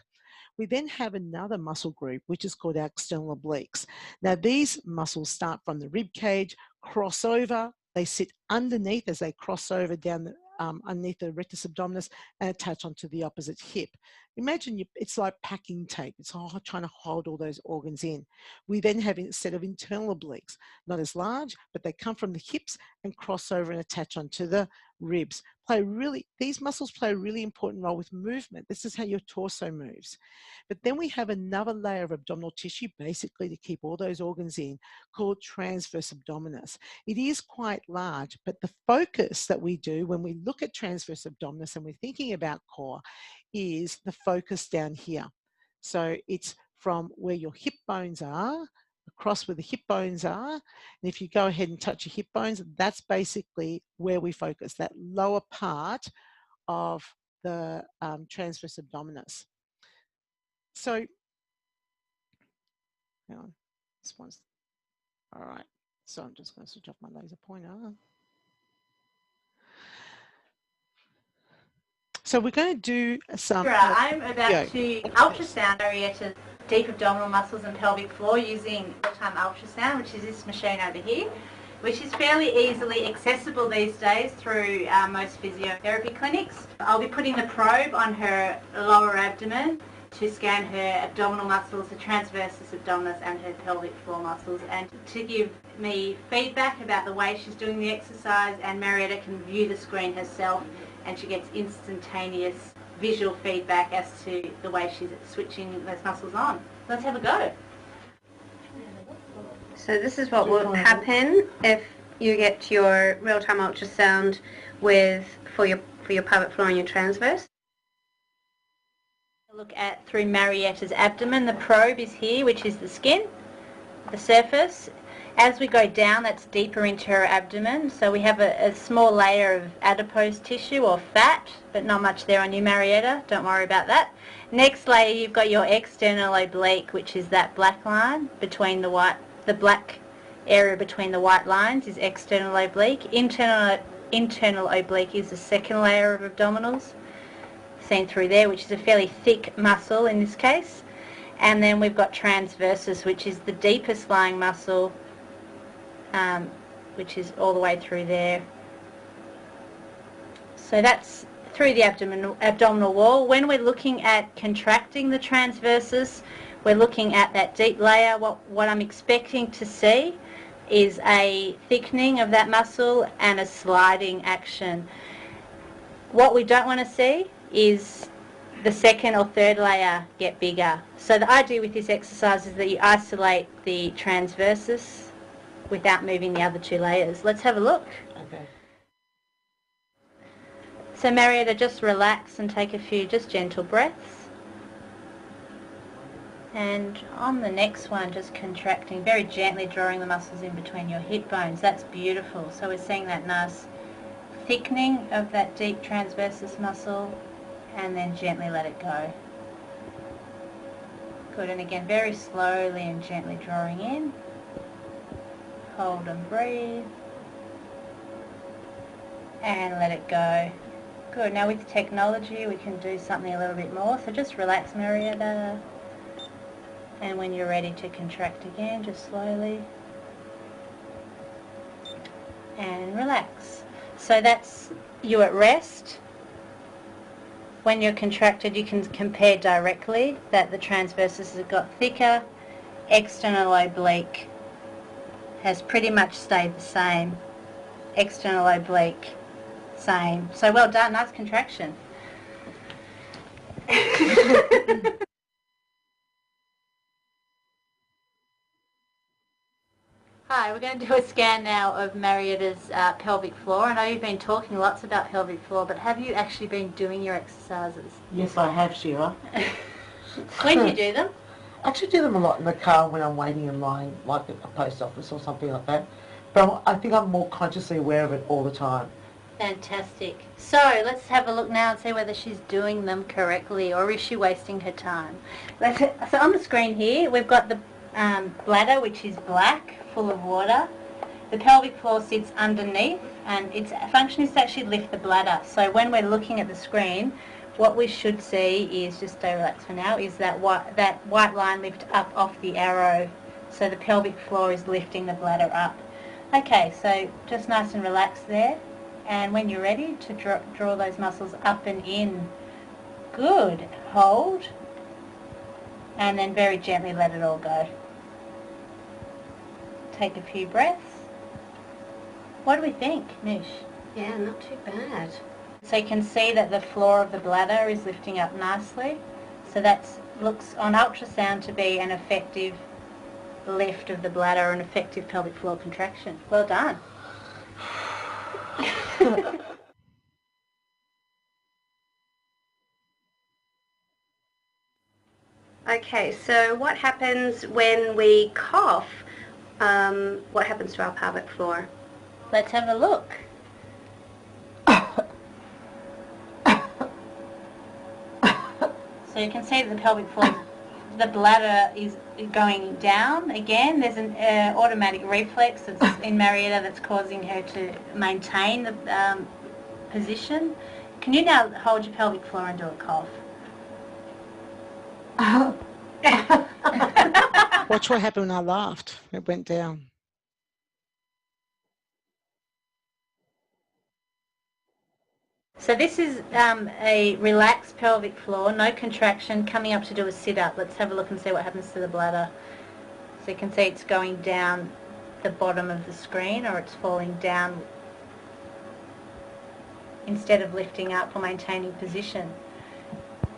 We then have another muscle group, which is called our external obliques. Now, these muscles start from the rib cage, cross over, they sit underneath as they cross over down the, underneath the rectus abdominis and attach onto the opposite hip. Imagine it's like packing tape. It's trying to hold all those organs in. We then have a set of internal obliques, not as large, but they come from the hips and cross over and attach onto the ribs. These muscles play a really important role with movement. This is how your torso moves. But then we have another layer of abdominal tissue, basically to keep all those organs in, called transverse abdominis. It is quite large, but the focus that we do when we look at transverse abdominis and we're thinking about core is the focus down here. So it's from where your hip bones are, across where the hip bones are. And if you go ahead and touch your hip bones, that's basically where we focus, that lower part of the transverse abdominis. So, hang on, this one's, all right. So I'm just going to switch off my laser pointer. So we're going to do some... I'm about to ultrasound Marietta's deep abdominal muscles and pelvic floor using real-time ultrasound, which is this machine over here, which is fairly easily accessible these days through most physiotherapy clinics. I'll be putting the probe on her lower abdomen to scan her abdominal muscles, the transverse abdominis and her pelvic floor muscles, and to give me feedback about the way she's doing the exercise, and Marietta can view the screen herself and she gets instantaneous visual feedback as to the way she's switching those muscles on. Let's have a go. So this is what will happen if you get your real-time ultrasound for your pelvic floor and your transverse. Look at through Marietta's abdomen. The probe is here, which is the skin, the surface. As we go down, that's deeper into her abdomen. So we have a small layer of adipose tissue or fat, but not much there on you, Marietta. Don't worry about that. Next layer, you've got your external oblique, which is that black line between the white, the black area between the white lines is external oblique. Internal oblique is the second layer of abdominals, seen through there, which is a fairly thick muscle in this case. And then we've got transversus, which is the deepest lying muscle, which is all the way through there. So that's through the abdominal wall. When we're looking at contracting the transversus, we're looking at that deep layer. What I'm expecting to see is a thickening of that muscle and a sliding action. What we don't want to see is the second or third layer get bigger. So the idea with this exercise is that you isolate the transversus without moving the other two layers. Let's have a look. Okay. So Marietta, just relax and take a few just gentle breaths. And on the next one, just contracting, very gently drawing the muscles in between your hip bones. That's beautiful. So we're seeing that nice thickening of that deep transversus muscle, and then gently let it go. Good, and again, very slowly and gently drawing in. Hold and breathe. And let it go. Good, now with technology we can do something a little bit more. So just relax, Marietta. And when you're ready to contract again, just slowly. And relax. So that's you at rest. When you're contracted, you can compare directly that the transversus has got thicker, external oblique has pretty much stayed the same, external oblique same. So well done, nice contraction. Hi, we're going to do a scan now of Marietta's pelvic floor. I know you've been talking lots about pelvic floor, but have you actually been doing your exercises? Yes, I have, Shira. When do you do them? I actually do them a lot in the car when I'm waiting in line, like at a post office or something like that. But I think I'm more consciously aware of it all the time. Fantastic. So let's have a look now and see whether she's doing them correctly or is she wasting her time. So on the screen here, we've got the bladder, which is black, full of water. The pelvic floor sits underneath, and its function is to actually lift the bladder. So when we're looking at the screen, what we should see is, just stay relaxed for now, is that white line lift up off the arrow. So the pelvic floor is lifting the bladder up. Okay, so just nice and relaxed there. And when you're ready to draw those muscles up and in. Good. Hold. And then very gently let it all go. Take a few breaths. What do we think, Nish? Yeah, not too bad. So you can see that the floor of the bladder is lifting up nicely. So that looks on ultrasound to be an effective lift of the bladder, an effective pelvic floor contraction. Well done. Okay, so what happens when we cough? What happens to our pelvic floor? Let's have a look. So you can see that the pelvic floor, the bladder is going down again. There's an automatic reflex that's in Marietta that's causing her to maintain the position. Can you now hold your pelvic floor and do a cough? Watch what happened when I laughed. It went down. So this is a relaxed pelvic floor, no contraction, coming up to do a sit-up. Let's have a look and see what happens to the bladder. So you can see it's going down the bottom of the screen, or it's falling down instead of lifting up or maintaining position.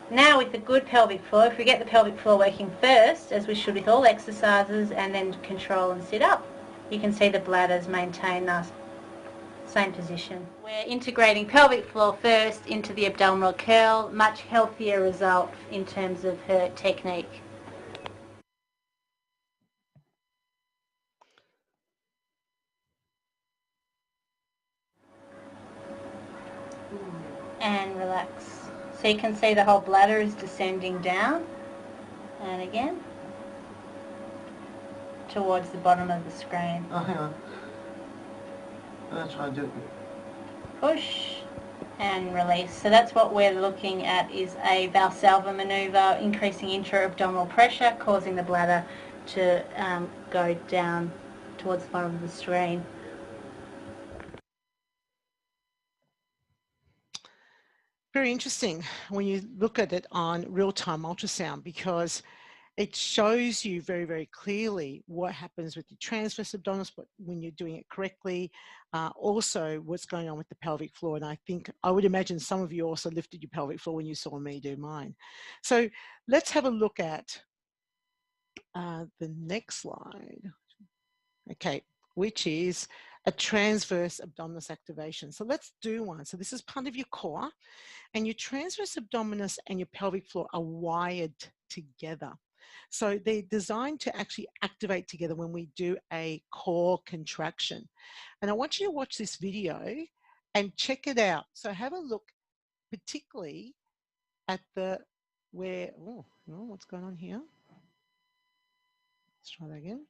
Now with the good pelvic floor, if we get the pelvic floor working first, as we should with all exercises, and then control and sit up, you can see the bladder's maintained nice Same position. We're integrating pelvic floor first into the abdominal curl, much healthier result in terms of her technique. And relax. So you can see the whole bladder is descending down, and again towards the bottom of the screen. Oh, hang on. I'll try and do it. Push and release. So that's what we're looking at, is a Valsalva manoeuvre, increasing intra-abdominal pressure, causing the bladder to go down towards the bottom of the screen. Very interesting when you look at it on real-time ultrasound, because it shows you very, very clearly what happens with the transverse abdominis, but when you're doing it correctly, also what's going on with the pelvic floor. And I would imagine some of you also lifted your pelvic floor when you saw me do mine. So let's have a look at the next slide. Okay, which is a transverse abdominis activation. So let's do one. So this is part of your core, and your transverse abdominis and your pelvic floor are wired together. So they're designed to actually activate together when we do a core contraction. And I want you to watch this video and check it out. So have a look particularly at what's going on here? Let's try that again.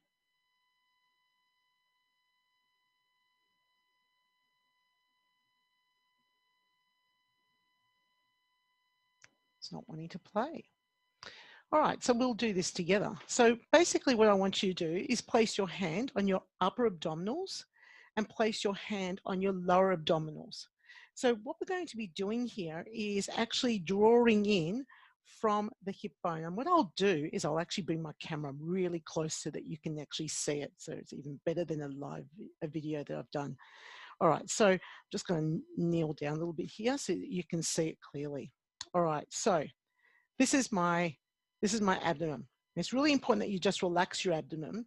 It's not wanting to play. All right, so we'll do this together. So basically what I want you to do is place your hand on your upper abdominals and place your hand on your lower abdominals. So what we're going to be doing here is actually drawing in from the hip bone. And what I'll do is I'll actually bring my camera really close so that you can actually see it. So it's even better than a video that I've done. All right, so I'm just going to kneel down a little bit here so that you can see it clearly. All right, so this is my abdomen. And it's really important that you just relax your abdomen.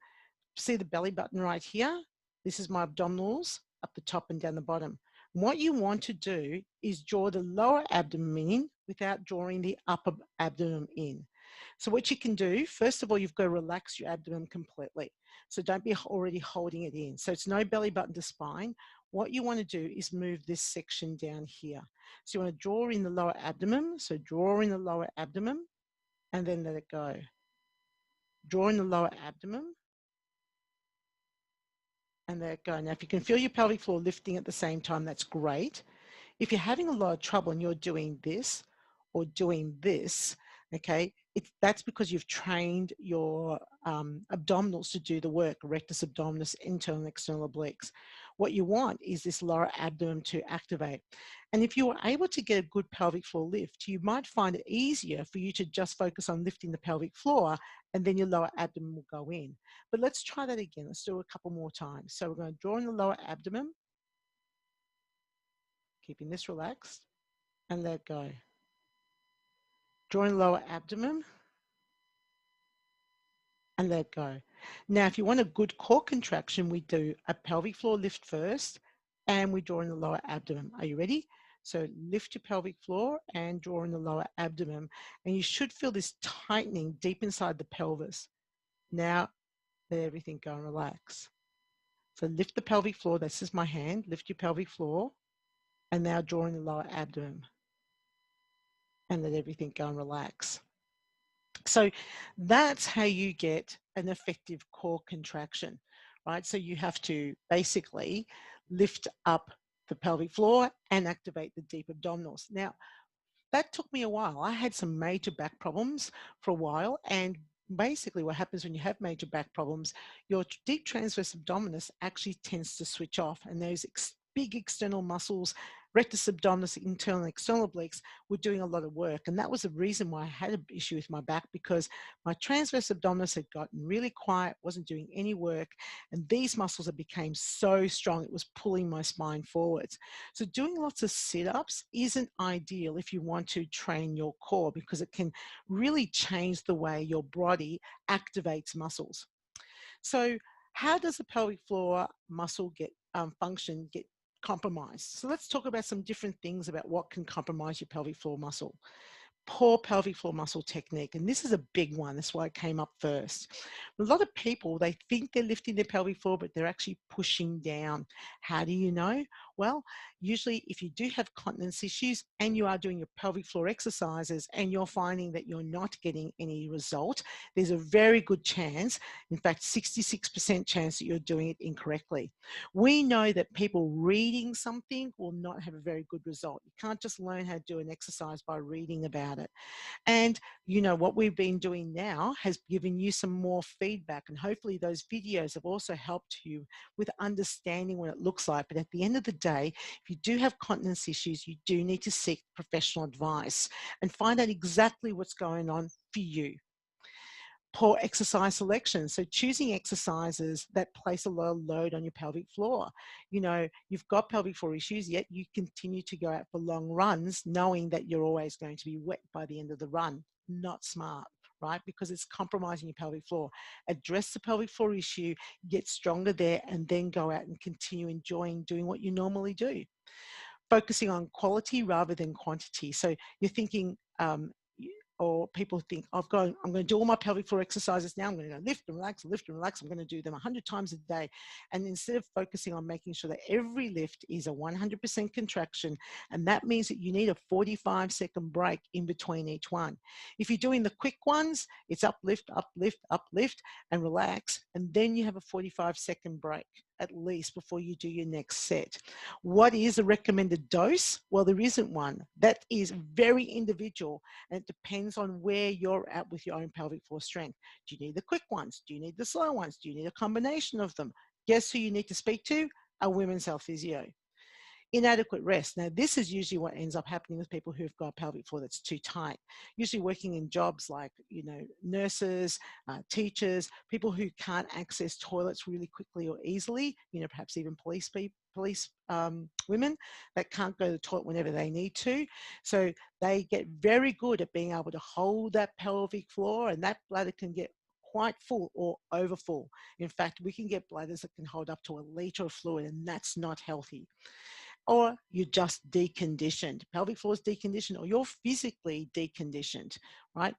See the belly button right here? This is my abdominals up the top and down the bottom. And what you want to do is draw the lower abdomen in without drawing the upper abdomen in. So what you can do, first of all, you've got to relax your abdomen completely. So don't be already holding it in. So it's no belly button to spine. What you want to do is move this section down here. So you want to draw in the lower abdomen. So draw in the lower abdomen and then let it go. Draw in the lower abdomen and let it go. Now, if you can feel your pelvic floor lifting at the same time, that's great. If you're having a lot of trouble and you're doing this or doing this, okay, that's because you've trained your abdominals to do the work, rectus abdominis, internal and external obliques. What you want is this lower abdomen to activate. And if you are able to get a good pelvic floor lift, you might find it easier for you to just focus on lifting the pelvic floor and then your lower abdomen will go in. But let's try that again. Let's do it a couple more times. So we're going to draw in the lower abdomen, keeping this relaxed, and let go. Draw in the lower abdomen and let go. Now, if you want a good core contraction, we do a pelvic floor lift first and we draw in the lower abdomen. Are you ready? So lift your pelvic floor and draw in the lower abdomen. And you should feel this tightening deep inside the pelvis. Now, let everything go and relax. So lift the pelvic floor. This is my hand. Lift your pelvic floor. And now draw in the lower abdomen. And let everything go and relax. So that's how you get an effective core contraction, right? So you have to basically lift up the pelvic floor and activate the deep abdominals. Now, that took me a while. I had some major back problems for a while, and basically what happens when you have major back problems, your deep transverse abdominis actually tends to switch off, and those big external muscles, rectus abdominis, internal and external obliques, were doing a lot of work. And that was the reason why I had an issue with my back, because my transverse abdominis had gotten really quiet, wasn't doing any work. And these muscles had became so strong, it was pulling my spine forwards. So doing lots of sit-ups isn't ideal if you want to train your core, because it can really change the way your body activates muscles. So how does the pelvic floor muscle function get compromised. So let's talk about some different things about what can compromise your pelvic floor muscle. Poor pelvic floor muscle technique, and this is a big one. That's why it came up first. A lot of people, they think they're lifting their pelvic floor, but they're actually pushing down. How do you know? Well, usually if you do have continence issues and you are doing your pelvic floor exercises and you're finding that you're not getting any result, there's a very good chance, in fact 66% chance, that you're doing it incorrectly. We know that people reading something will not have a very good result. You can't just learn how to do an exercise by reading about it. And you know what we've been doing now has given you some more feedback, and hopefully those videos have also helped you with understanding what it looks like. But at the end of the day, if you do have continence issues, you do need to seek professional advice and find out exactly what's going on for you. Poor exercise selection. So choosing exercises that place a low load on your pelvic floor. You know, you've got pelvic floor issues, yet you continue to go out for long runs knowing that you're always going to be wet by the end of the run. Not smart, right? Because it's compromising your pelvic floor. Address the pelvic floor issue, get stronger there, and then go out and continue enjoying doing what you normally do. Focusing on quality rather than quantity. So you're thinking, or people think, I'm going to do all my pelvic floor exercises now. I'm going to go lift and relax, lift and relax. I'm going to do them 100 times a day. And instead of focusing on making sure that every lift is a 100% contraction, and that means that you need a 45-second break in between each one. If you're doing the quick ones, it's uplift, uplift, uplift, and relax. And then you have a 45-second break at least before you do your next set. What is a recommended dose? Well, there isn't one. That is very individual, and it depends on where you're at with your own pelvic floor strength. Do you need the quick ones? Do you need the slow ones? Do you need a combination of them? Guess who you need to speak to? A women's health physio. Inadequate rest. Now, this is usually what ends up happening with people who've got a pelvic floor that's too tight. Usually working in jobs like, you know, nurses, teachers, people who can't access toilets really quickly or easily, you know, perhaps even police women that can't go to the toilet whenever they need to. So they get very good at being able to hold that pelvic floor, and that bladder can get quite full or over full. In fact, we can get bladders that can hold up to 1 liter of fluid, and that's not healthy. Or you're just deconditioned. Pelvic floor is deconditioned, or you're physically deconditioned, right?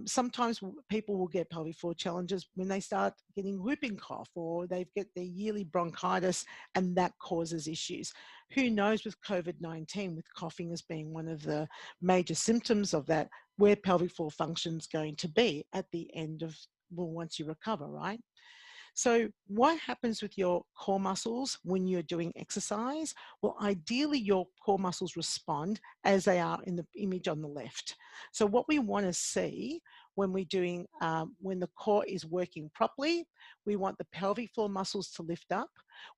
Sometimes people will get pelvic floor challenges when they start getting whooping cough, or they get their yearly bronchitis, and that causes issues. Who knows with COVID-19, with coughing as being one of the major symptoms of that, where pelvic floor function is going to be at the end of, well, once you recover, right? So what happens with your core muscles when you're doing exercise? Well, ideally your core muscles respond as they are in the image on the left. So what we want to see when we're doing, when the core is working properly, we want the pelvic floor muscles to lift up.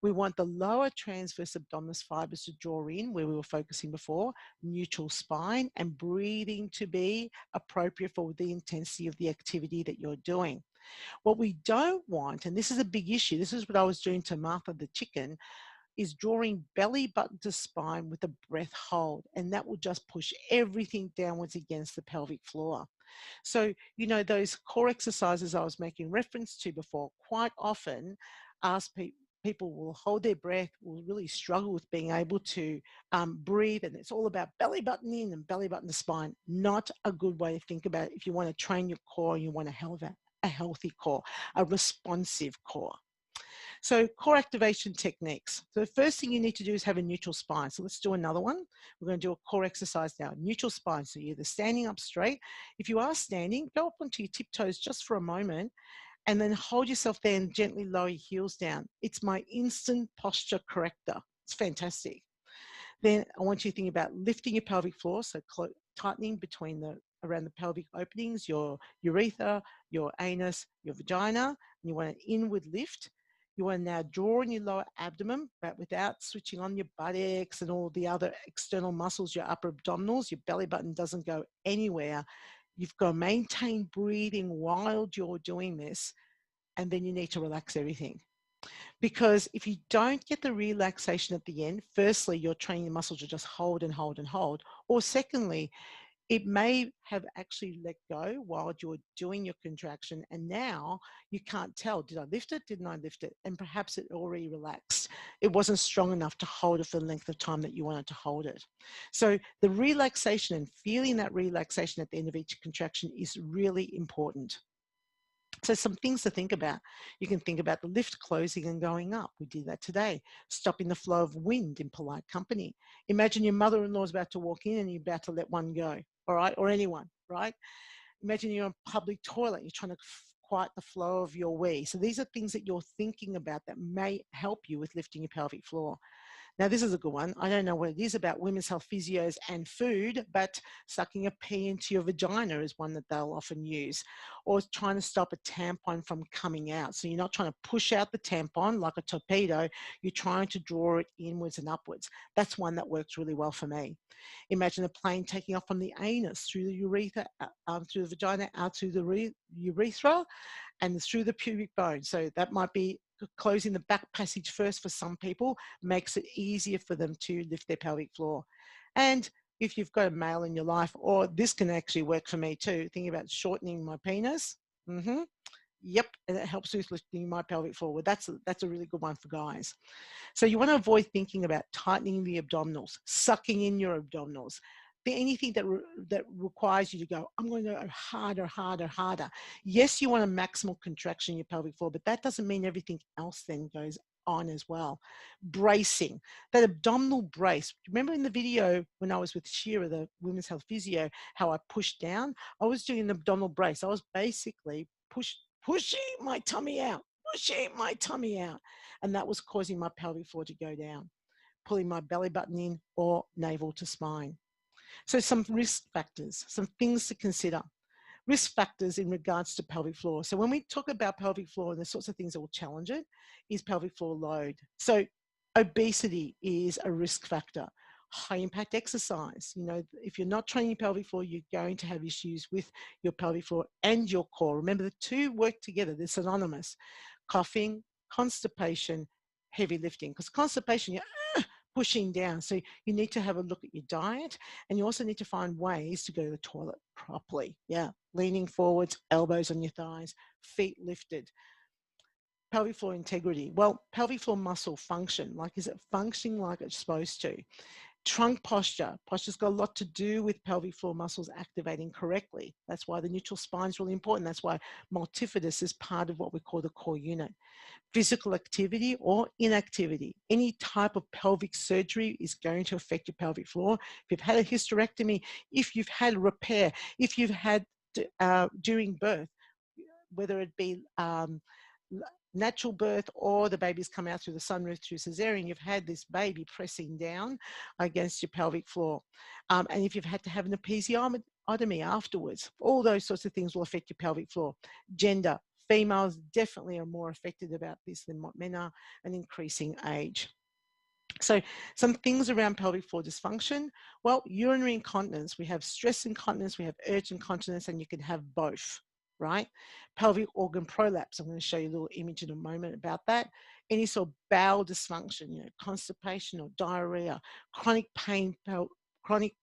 We want the lower transverse abdominis fibers to draw in, where we were focusing before, neutral spine, and breathing to be appropriate for the intensity of the activity that you're doing. What we don't want, and this is a big issue, this is what I was doing to Martha the chicken, is drawing belly button to spine with a breath hold, and that will just push everything downwards against the pelvic floor. So, you know, those core exercises I was making reference to before, quite often ask people will hold their breath, will really struggle with being able to breathe, and it's all about belly button in and belly button to spine. Not a good way to think about it if you want to train your core and you want to have a healthy core, a responsive core. So core activation techniques. So the first thing you need to do is have a neutral spine. So let's do another one. We're going to do a core exercise now. Neutral spine. So you're either standing up straight. If you are standing, go up onto your tiptoes just for a moment, and then hold yourself there and gently lower your heels down. It's my instant posture corrector. It's fantastic. Then I want you to think about lifting your pelvic floor, so tightening between around the pelvic openings, your urethra, your anus, your vagina. And you want an inward lift. You want to now draw in your lower abdomen, but without switching on your buttocks and all the other external muscles, your upper abdominals. Your belly button doesn't go anywhere. You've got to maintain breathing while you're doing this, and then you need to relax everything. Because if you don't get the relaxation at the end, firstly, you're training the muscles to just hold and hold and hold, or secondly, it may have actually let go while you're doing your contraction, and now you can't tell, did I lift it, didn't I lift it? And perhaps it already relaxed. It wasn't strong enough to hold it for the length of time that you wanted to hold it. So the relaxation and feeling that relaxation at the end of each contraction is really important. So some things to think about. You can think about the lift closing and going up. We did that today. Stopping the flow of wind in polite company. Imagine your mother-in-law is about to walk in and you're about to let one go, all right? Or anyone, right? Imagine you're in a public toilet. You're trying to quiet the flow of your wee. So these are things that you're thinking about that may help you with lifting your pelvic floor. Now, this is a good one. I don't know what it is about women's health physios and food, but sucking a pee into your vagina is one that they'll often use. Or trying to stop a tampon from coming out. So you're not trying to push out the tampon like a torpedo, you're trying to draw it inwards and upwards. That's one that works really well for me. Imagine a plane taking off from the anus through the urethra, through the vagina, out through the urethra, and through the pubic bone. So that might be closing the back passage first for some people, makes it easier for them to lift their pelvic floor. And if you've got a male in your life, or this can actually work for me too, thinking about shortening my penis. Yep, and it helps with lifting my pelvic floor. Well, that's a really good one for guys. So you want to avoid thinking about tightening the abdominals, sucking in your abdominals. Anything that requires you to go, I'm going to go harder, harder, harder. Yes, you want a maximal contraction in your pelvic floor, but that doesn't mean everything else then goes on as well. Bracing, that abdominal brace. Remember in the video when I was with Shira, the women's health physio, how I pushed down? I was doing an abdominal brace. I was basically pushing my tummy out, and that was causing my pelvic floor to go down, pulling my belly button in or navel to spine. So some risk factors, some things to consider. Risk factors in regards to pelvic floor. So when we talk about pelvic floor and the sorts of things that will challenge it, is pelvic floor load. So obesity is a risk factor. High impact exercise. You know, if you're not training your pelvic floor, you're going to have issues with your pelvic floor and your core. Remember, the two work together, they're synonymous. Coughing, constipation, heavy lifting. Because constipation, you're pushing down. So you need to have a look at your diet, and you also need to find ways to go to the toilet properly. Yeah, leaning forwards, elbows on your thighs, feet lifted. Pelvic floor integrity. Well, pelvic floor muscle function, like is it functioning like it's supposed to? Trunk posture. Posture's got a lot to do with pelvic floor muscles activating correctly. That's why the neutral spine is really important. That's why multifidus is part of what we call the core unit. Physical activity or inactivity. Any type of pelvic surgery is going to affect your pelvic floor. If you've had a hysterectomy, if you've had a repair, if you've had during birth, whether it be natural birth or the baby's come out through the sunroof through cesarean, you've had this baby pressing down against your pelvic floor. And if you've had to have an episiotomy afterwards, all those sorts of things will affect your pelvic floor. Gender. Females definitely are more affected about this than what men are, and increasing age. So some things around pelvic floor dysfunction. Well, urinary incontinence. We have stress incontinence, we have urge incontinence, and you can have both, right? Pelvic organ prolapse. I'm going to show you a little image in a moment about that. Any sort of bowel dysfunction, you know, constipation or diarrhea, chronic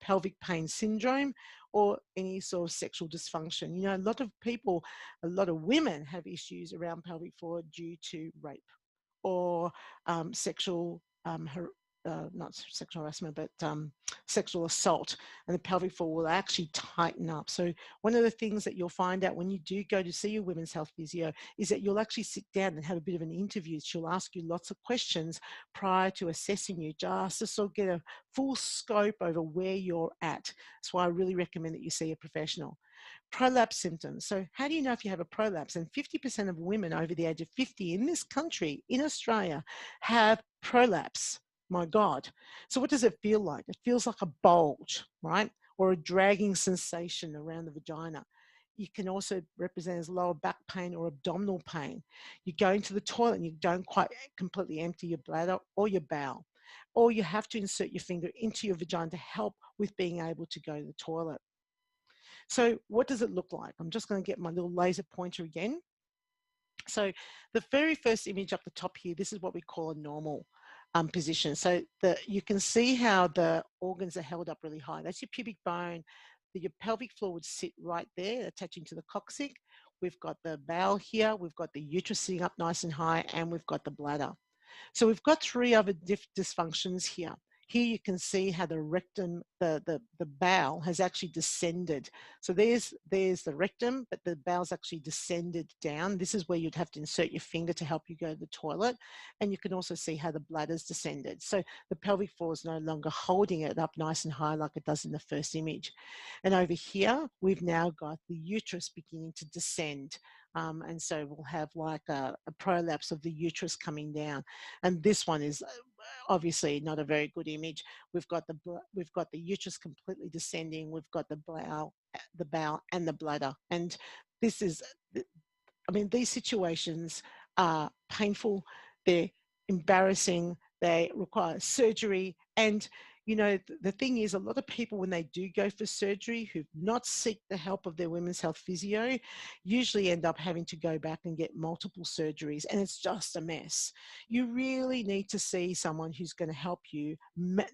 pelvic pain syndrome, or any sort of sexual dysfunction. You know, a lot of women have issues around pelvic floor due to rape or sexual not sexual harassment, but sexual assault, and the pelvic floor will actually tighten up. So one of the things that you'll find out when you do go to see your women's health physio is that you'll actually sit down and have a bit of an interview. She'll ask you lots of questions prior to assessing you, just to sort of get a full scope over where you're at. That's why I really recommend that you see a professional. Prolapse symptoms. So how do you know if you have a prolapse? And 50% of women over the age of 50 in this country, in Australia, have prolapse. My God. So what does it feel like? It feels like a bulge, right? Or a dragging sensation around the vagina. You can also represent as lower back pain or abdominal pain. You go into the toilet and you don't quite completely empty your bladder or your bowel. Or you have to insert your finger into your vagina to help with being able to go to the toilet. So what does it look like? I'm just going to get my little laser pointer again. So the very first image up the top here, this is what we call a normal position. So you can see how the organs are held up really high. That's your pubic bone. your pelvic floor would sit right there, attaching to the coccyx. We've got the bowel here, we've got the uterus sitting up nice and high, and we've got the bladder. So we've got three other dysfunctions here. Here you can see how the rectum, the bowel has actually descended. So there's the rectum, but the bowel's actually descended down. This is where you'd have to insert your finger to help you go to the toilet. And you can also see how the bladder's descended. So the pelvic floor is no longer holding it up nice and high like it does in the first image. And over here, we've now got the uterus beginning to descend. And so we'll have like a prolapse of the uterus coming down. And this one is obviously not a very good image. We've got the uterus completely descending. We've got the bowel and the bladder. And this is, I mean, these situations are painful. They're embarrassing. They require surgery. And you know, the thing is, a lot of people, when they do go for surgery, who've not seek the help of their women's health physio, usually end up having to go back and get multiple surgeries, and it's just a mess. You really need to see someone who's going to help you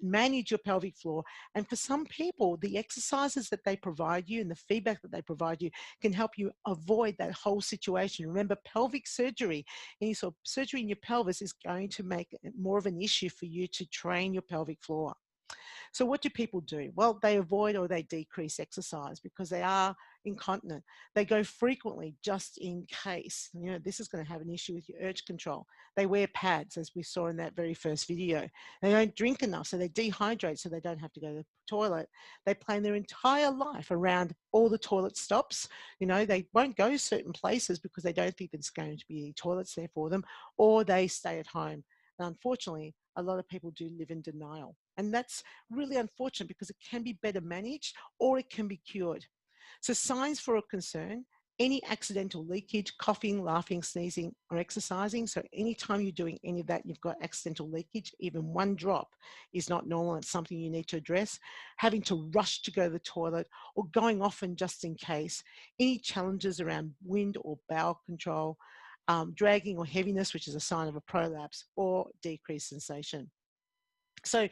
manage your pelvic floor. And for some people, the exercises that they provide you and the feedback that they provide you can help you avoid that whole situation. Remember, pelvic surgery, any sort of surgery in your pelvis is going to make it more of an issue for you to train your pelvic floor. So what do people do? Well, they avoid or they decrease exercise because they are incontinent. They go frequently just in case. You know, this is going to have an issue with your urge control. They wear pads, as we saw in that very first video. They don't drink enough, so they dehydrate so they don't have to go to the toilet. They plan their entire life around all the toilet stops. You know, they won't go certain places because they don't think there's going to be any toilets there for them, or they stay at home. And unfortunately, a lot of people do live in denial. And that's really unfortunate because it can be better managed or it can be cured. So signs for a concern: any accidental leakage, coughing, laughing, sneezing, or exercising. So anytime you're doing any of that, you've got accidental leakage, even one drop is not normal. It's something you need to address. Having to rush to go to the toilet or going often just in case. Any challenges around wind or bowel control. Dragging or heaviness, which is a sign of a prolapse, or decreased sensation. So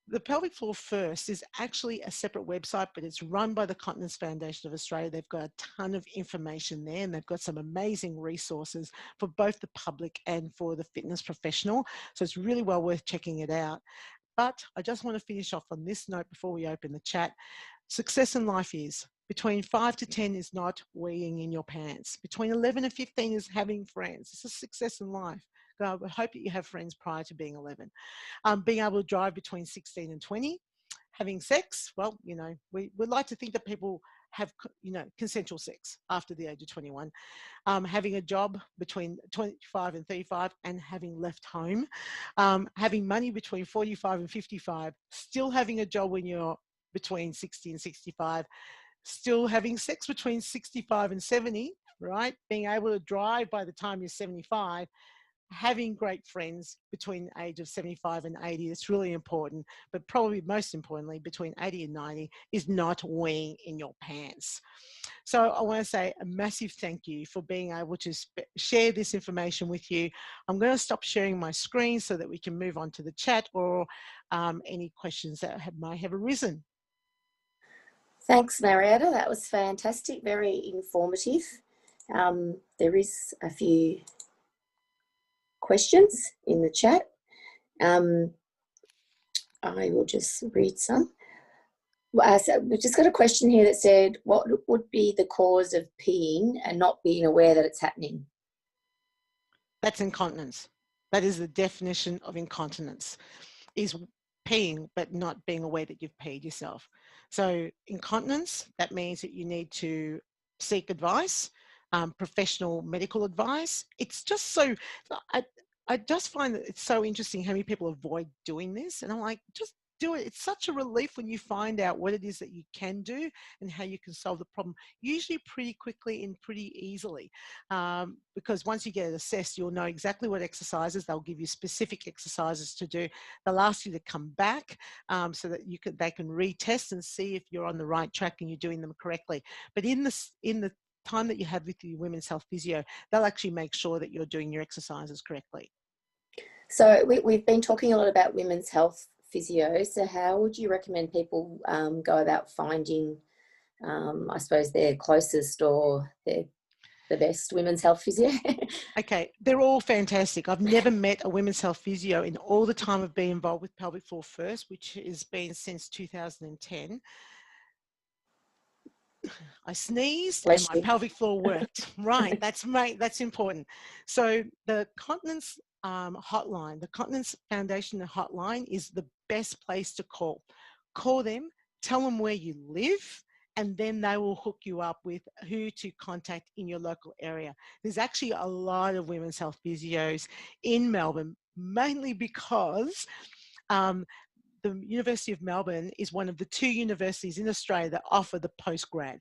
the Pelvic Floor First is actually a separate website, but it's run by the Continence Foundation of Australia. They've got a ton of information there, and they've got some amazing resources for both the public and for the fitness professional. So it's really well worth checking it out. But I just want to finish off on this note before we open the chat. Success in life is between 5 to 10 is not weeing in your pants. Between 11 and 15 is having friends. This is success in life. I would hope that you have friends prior to being 11. Being able to drive between 16 and 20. Having sex, well, you know, we would like to think that people have, you know, consensual sex after the age of 21. Having a job between 25 and 35 and having left home. Having money between 45 and 55. Still having a job when you're between 60 and 65. Still having sex between 65 and 70, right? Being able to drive by the time you're 75. Having great friends between the age of 75 and 80, it's really important, but probably most importantly, between 80 and 90 is not weeing in your pants. So I want to say a massive thank you for being able to share this information with you. I'm going to stop sharing my screen so that we can move on to the chat or any questions that might have arisen. Thanks, Marietta. That was fantastic, very informative. There is a few questions in the chat. I will just read some. So we've just got a question here that said, what would be the cause of peeing and not being aware that it's happening? That's incontinence. That is the definition of incontinence, is peeing but not being aware that you've peed yourself. So incontinence, that means that you need to seek advice, professional medical advice. It's just so, I just find that it's so interesting how many people avoid doing this. And I'm like, just do it. It's such a relief when you find out what it is that you can do and how you can solve the problem, usually pretty quickly and pretty easily. Because once you get it assessed, you'll know exactly what exercises. They'll give you specific exercises to do. They'll ask you to come back so that they can retest and see if you're on the right track and you're doing them correctly. But in the time that you have with your women's health physio, they'll actually make sure that you're doing your exercises correctly. So we've been talking a lot about women's health physio. So how would you recommend people go about finding I suppose their closest or their the best women's health physio? Okay, they're all fantastic. I've never met a women's health physio in all the time I've been involved with Pelvic Floor First, which has been since 2010. I sneezed Bless and my you. pelvic floor worked. Right, that's important. So the Continence hotline, the Continence Foundation hotline is the best place to call. Call them, tell them where you live, and then they will hook you up with who to contact in your local area. There's actually a lot of women's health physios in Melbourne, mainly because the University of Melbourne is one of the 2 universities in Australia that offer the postgrad.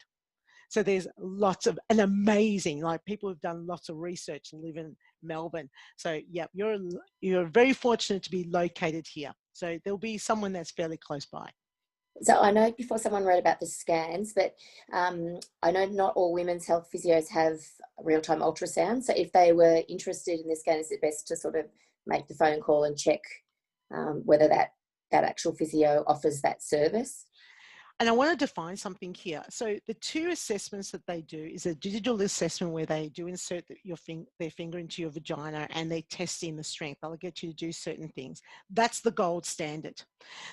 So there's lots of, and amazing, like people have done lots of research and live in Melbourne. So yeah, you're very fortunate to be located here. So there'll be someone that's fairly close by. So I know before someone wrote about the scans, but I know not all women's health physios have real-time ultrasound. So if they were interested in the scan, is it best to sort of make the phone call and check whether that actual physio offers that service? And I want to define something here. So the 2 assessments that they do is a digital assessment where they do insert their finger into your vagina and they test in the strength. They'll get you to do certain things. That's the gold standard.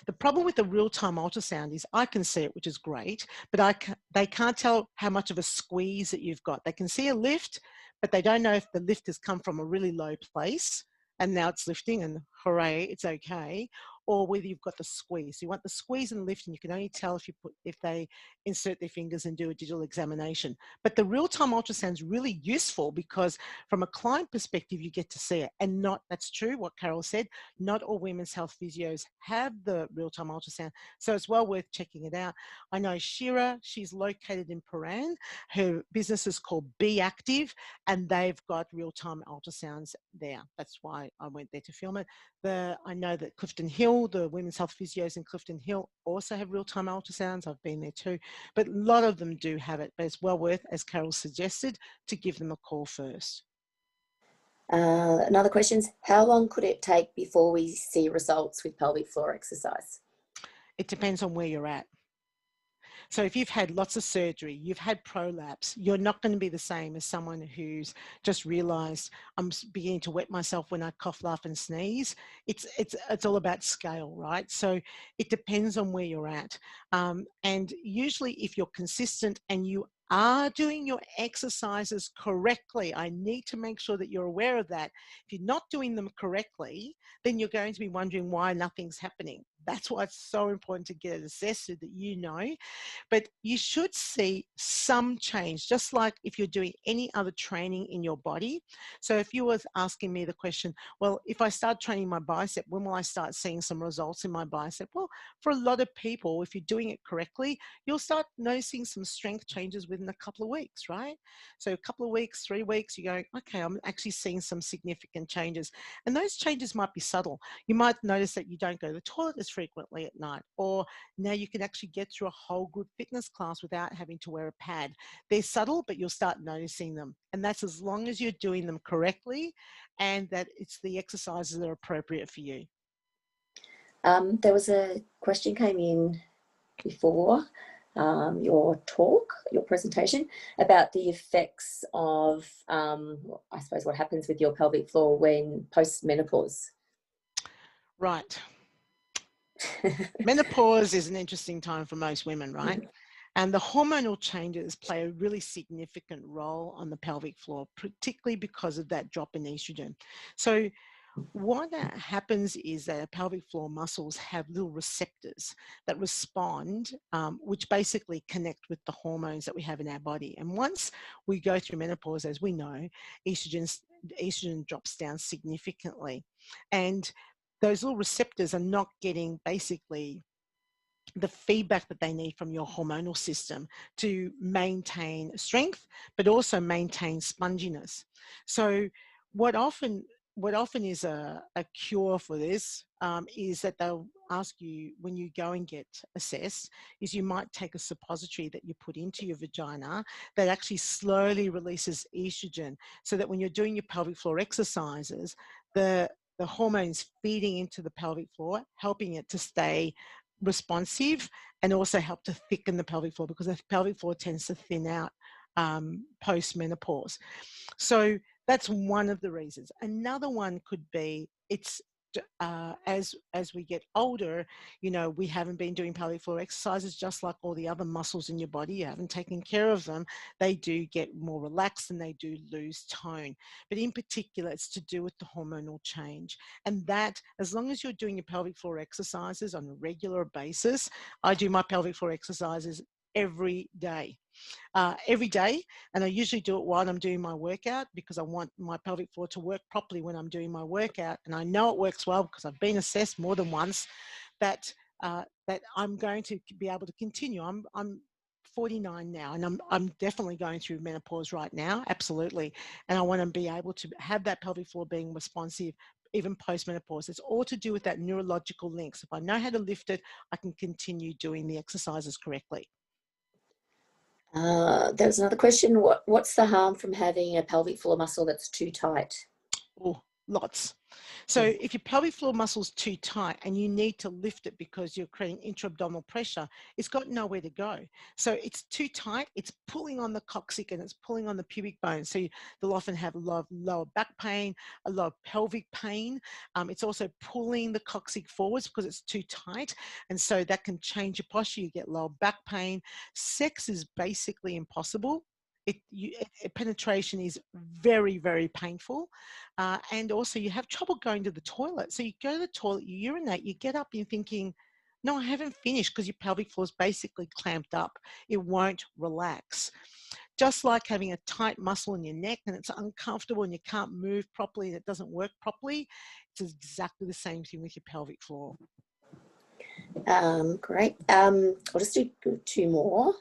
The problem with the real-time ultrasound is I can see it, which is great, but they can't tell how much of a squeeze that you've got. They can see a lift, but they don't know if the lift has come from a really low place and now it's lifting and hooray, it's okay, or whether you've got the squeeze. So you want the squeeze and lift, and you can only tell if they insert their fingers and do a digital examination. But the real-time ultrasound is really useful because from a client perspective, you get to see it. And that's true, what Carol said, not all women's health physios have the real-time ultrasound. So it's well worth checking it out. I know Shira, she's located in Paran. Her business is called Be Active, and they've got real-time ultrasounds there. That's why I went there to film it. I know that Clifton Hill, the women's health physios in Clifton Hill also have real-time ultrasounds. I've been there too, but a lot of them do have it, but it's well worth, as Carol suggested, to give them a call first. Another question is, how long could it take before we see results with pelvic floor exercise? It depends on where you're at. So if you've had lots of surgery, you've had prolapse, you're not going to be the same as someone who's just realized I'm beginning to wet myself when I cough, laugh and sneeze. It's all about scale, right? So it depends on where you're at. And usually if you're consistent and you are doing your exercises correctly, I need to make sure that you're aware of that. If you're not doing them correctly, then you're going to be wondering why nothing's happening. That's why it's so important to get it assessed so that you know. But you should see some change, just like if you're doing any other training in your body. So if you were asking me the question, well, if I start training my bicep, when will I start seeing some results in my bicep? Well, for a lot of people, if you're doing it correctly, you'll start noticing some strength changes within a couple of weeks, right? So a couple of weeks, 3 weeks, you're going, okay, I'm actually seeing some significant changes. And those changes might be subtle. You might notice that you don't go to the toilet as frequently at night, or now you can actually get through a whole group fitness class without having to wear a pad. They're subtle, but you'll start noticing them. And that's as long as you're doing them correctly and that it's the exercises that are appropriate for you. There was a question came in before your presentation, about the effects of, I suppose, what happens with your pelvic floor when post-menopause. Right. Menopause is an interesting time for most women, right? And the hormonal changes play a really significant role on the pelvic floor, particularly because of that drop in estrogen. So what happens is that our pelvic floor muscles have little receptors that respond, which basically connect with the hormones that we have in our body. And once we go through menopause, as we know, estrogen drops down significantly. And those little receptors are not getting basically the feedback that they need from your hormonal system to maintain strength, but also maintain sponginess. So what often is a cure for this is that they'll ask you when you go and get assessed, is you might take a suppository that you put into your vagina that actually slowly releases estrogen, so that when you're doing your pelvic floor exercises, the hormones feeding into the pelvic floor, helping it to stay responsive and also help to thicken the pelvic floor, because the pelvic floor tends to thin out post-menopause. So that's one of the reasons. Another one could be as we get older, you know, we haven't been doing pelvic floor exercises, just like all the other muscles in your body. You haven't taken care of them. They do get more relaxed and they do lose tone. But in particular, it's to do with the hormonal change. And that, as long as you're doing your pelvic floor exercises on a regular basis, I do my pelvic floor exercises every day. And I usually do it while I'm doing my workout, because I want my pelvic floor to work properly when I'm doing my workout, and I know it works well because I've been assessed more than once that I'm going to be able to continue. I'm 49 now, and I'm definitely going through menopause right now, absolutely, and I want to be able to have that pelvic floor being responsive even post-menopause. It's all to do with that neurological link. So if I know how to lift it, I can continue doing the exercises correctly. There's another question. What's the harm from having a pelvic floor muscle that's too tight? Oh, lots. So if your pelvic floor muscle's too tight and you need to lift it because you're creating intra-abdominal pressure, it's got nowhere to go. So it's too tight, it's pulling on the coccyx and it's pulling on the pubic bone. So they'll often have a lot of lower back pain, a lot of pelvic pain. It's also pulling the coccyx forwards because it's too tight. And so that can change your posture. You get lower back pain. Sex is basically impossible. Penetration is very, very painful. And also you have trouble going to the toilet. So you go to the toilet, you urinate, you get up, you're thinking, no, I haven't finished, because your pelvic floor is basically clamped up. It won't relax. Just like having a tight muscle in your neck and it's uncomfortable and you can't move properly and it doesn't work properly, it's exactly the same thing with your pelvic floor. Great. I'll just do 2 more.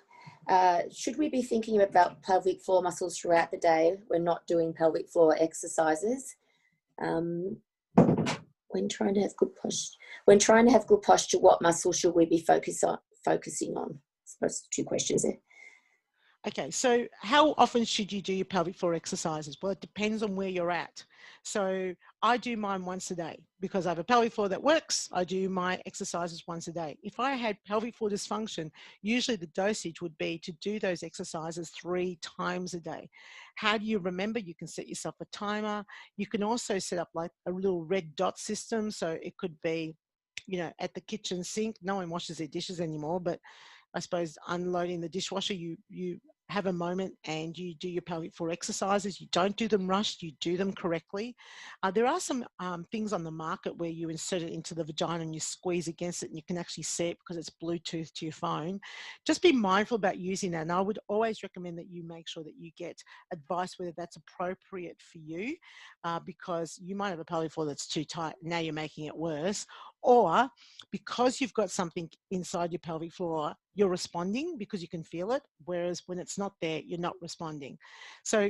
Should we be thinking about pelvic floor muscles throughout the day? We're not doing pelvic floor exercises. When trying to have good posture, what muscle should we be focusing on? I suppose 2 questions there. Okay, so how often should you do your pelvic floor exercises? Well, it depends on where you're at. So I do mine once a day because I have a pelvic floor that works. I do my exercises once a day. If I had pelvic floor dysfunction, usually the dosage would be to do those exercises 3 times a day. How do you remember? You can set yourself a timer. You can also set up like a little red dot system. So it could be, you know, at the kitchen sink. No one washes their dishes anymore, but I suppose unloading the dishwasher, you have a moment and you do your pelvic floor exercises. You don't do them rushed, you do them correctly. There are some things on the market where you insert it into the vagina and you squeeze against it and you can actually see it because it's Bluetooth to your phone. Just be mindful about using that. And I would always recommend that you make sure that you get advice whether that's appropriate for you, because you might have a pelvic floor that's too tight. Now you're making it worse. Or because you've got something inside your pelvic floor, you're responding because you can feel it, whereas when it's not there, you're not responding. So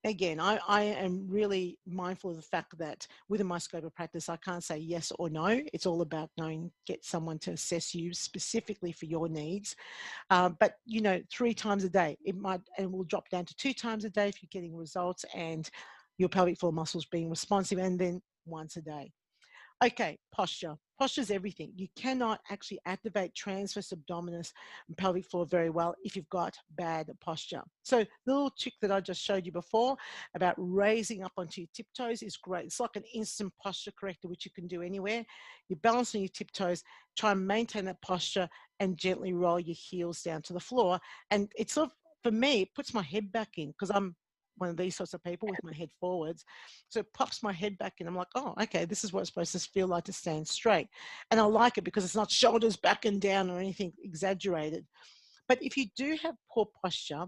again, I am really mindful of the fact that within my scope of practice, I can't say yes or no. It's all about knowing, get someone to assess you specifically for your needs. But, you know, 3 times a day, it might, and will drop down to 2 times a day if you're getting results and your pelvic floor muscles being responsive, and then once a day. Okay, posture. Posture is everything. You cannot actually activate transverse abdominis and pelvic floor very well if you've got bad posture. So the little trick that I just showed you before about raising up onto your tiptoes is great. It's like an instant posture corrector, which you can do anywhere. You balance on your tiptoes, try and maintain that posture and gently roll your heels down to the floor. And it's sort of, for me, it puts my head back in because I'm one of these sorts of people with my head forwards. So it pops my head back in. I'm like, oh, okay, this is what it's supposed to feel like to stand straight. And I like it because it's not shoulders back and down or anything exaggerated. But if you do have poor posture,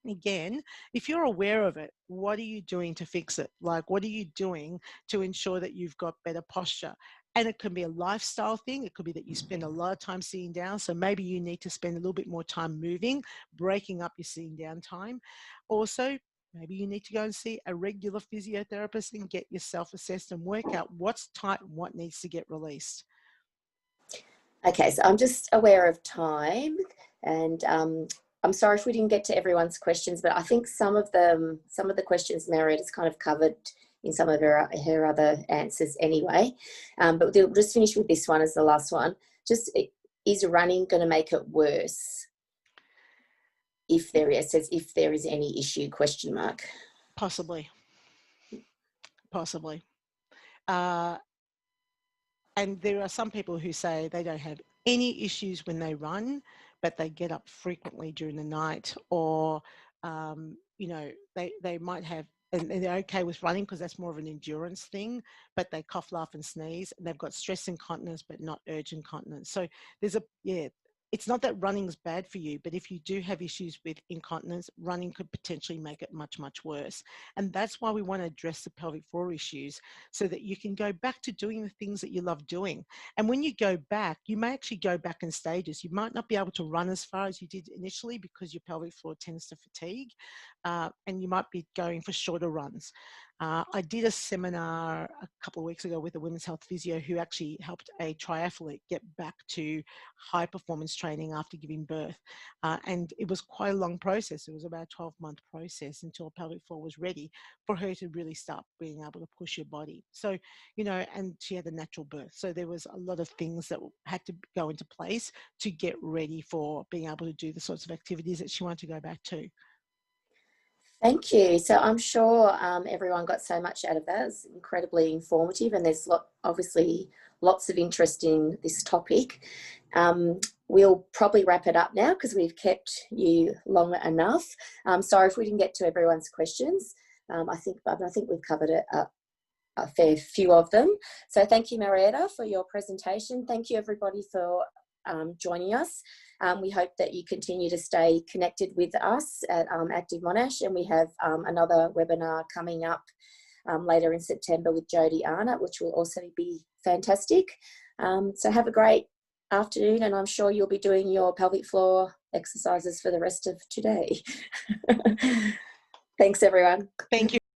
again, if you're aware of it, what are you doing to fix it? Like, what are you doing to ensure that you've got better posture? And it can be a lifestyle thing. It could be that you spend a lot of time sitting down. So maybe you need to spend a little bit more time moving, breaking up your sitting down time. Also, maybe you need to go and see a regular physiotherapist and get yourself assessed and work out what's tight and what needs to get released. Okay, so I'm just aware of time, and I'm sorry if we didn't get to everyone's questions, but I think some of the questions Marietta's kind of covered in some of her other answers anyway. But we'll just finish with this one as the last one. just, is running going to make it worse? If there is, says if there is any issue, question mark. Possibly. And there are some people who say they don't have any issues when they run, but they get up frequently during the night, or, you know, they might have, and they're okay with running because that's more of an endurance thing, but they cough, laugh and sneeze, and they've got stress incontinence, but not urge incontinence. So there's it's not that running is bad for you, but if you do have issues with incontinence, running could potentially make it much, much worse. And that's why we want to address the pelvic floor issues, so that you can go back to doing the things that you love doing. And when you go back, you may actually go back in stages. You might not be able to run as far as you did initially because your pelvic floor tends to fatigue, and you might be going for shorter runs. I did a seminar a couple of weeks ago with a women's health physio who actually helped a triathlete get back to high performance training after giving birth. And it was quite a long process. It was about a 12-month process until pelvic floor was ready for her to really start being able to push her body. So, you know, and she had a natural birth. So there was a lot of things that had to go into place to get ready for being able to do the sorts of activities that she wanted to go back to. Thank you. So I'm sure everyone got so much out of that. It's incredibly informative, and there's obviously lots of interest in this topic. We'll probably wrap it up now because we've kept you long enough. Sorry if we didn't get to everyone's questions. I think we've covered a fair few of them. So thank you, Marietta, for your presentation. Thank you, everybody, for joining us. We hope that you continue to stay connected with us at Active Monash, and we have another webinar coming up later in September with Jodie Arnott, which will also be fantastic. So have a great afternoon, and I'm sure you'll be doing your pelvic floor exercises for the rest of today. Thanks, everyone. Thank you.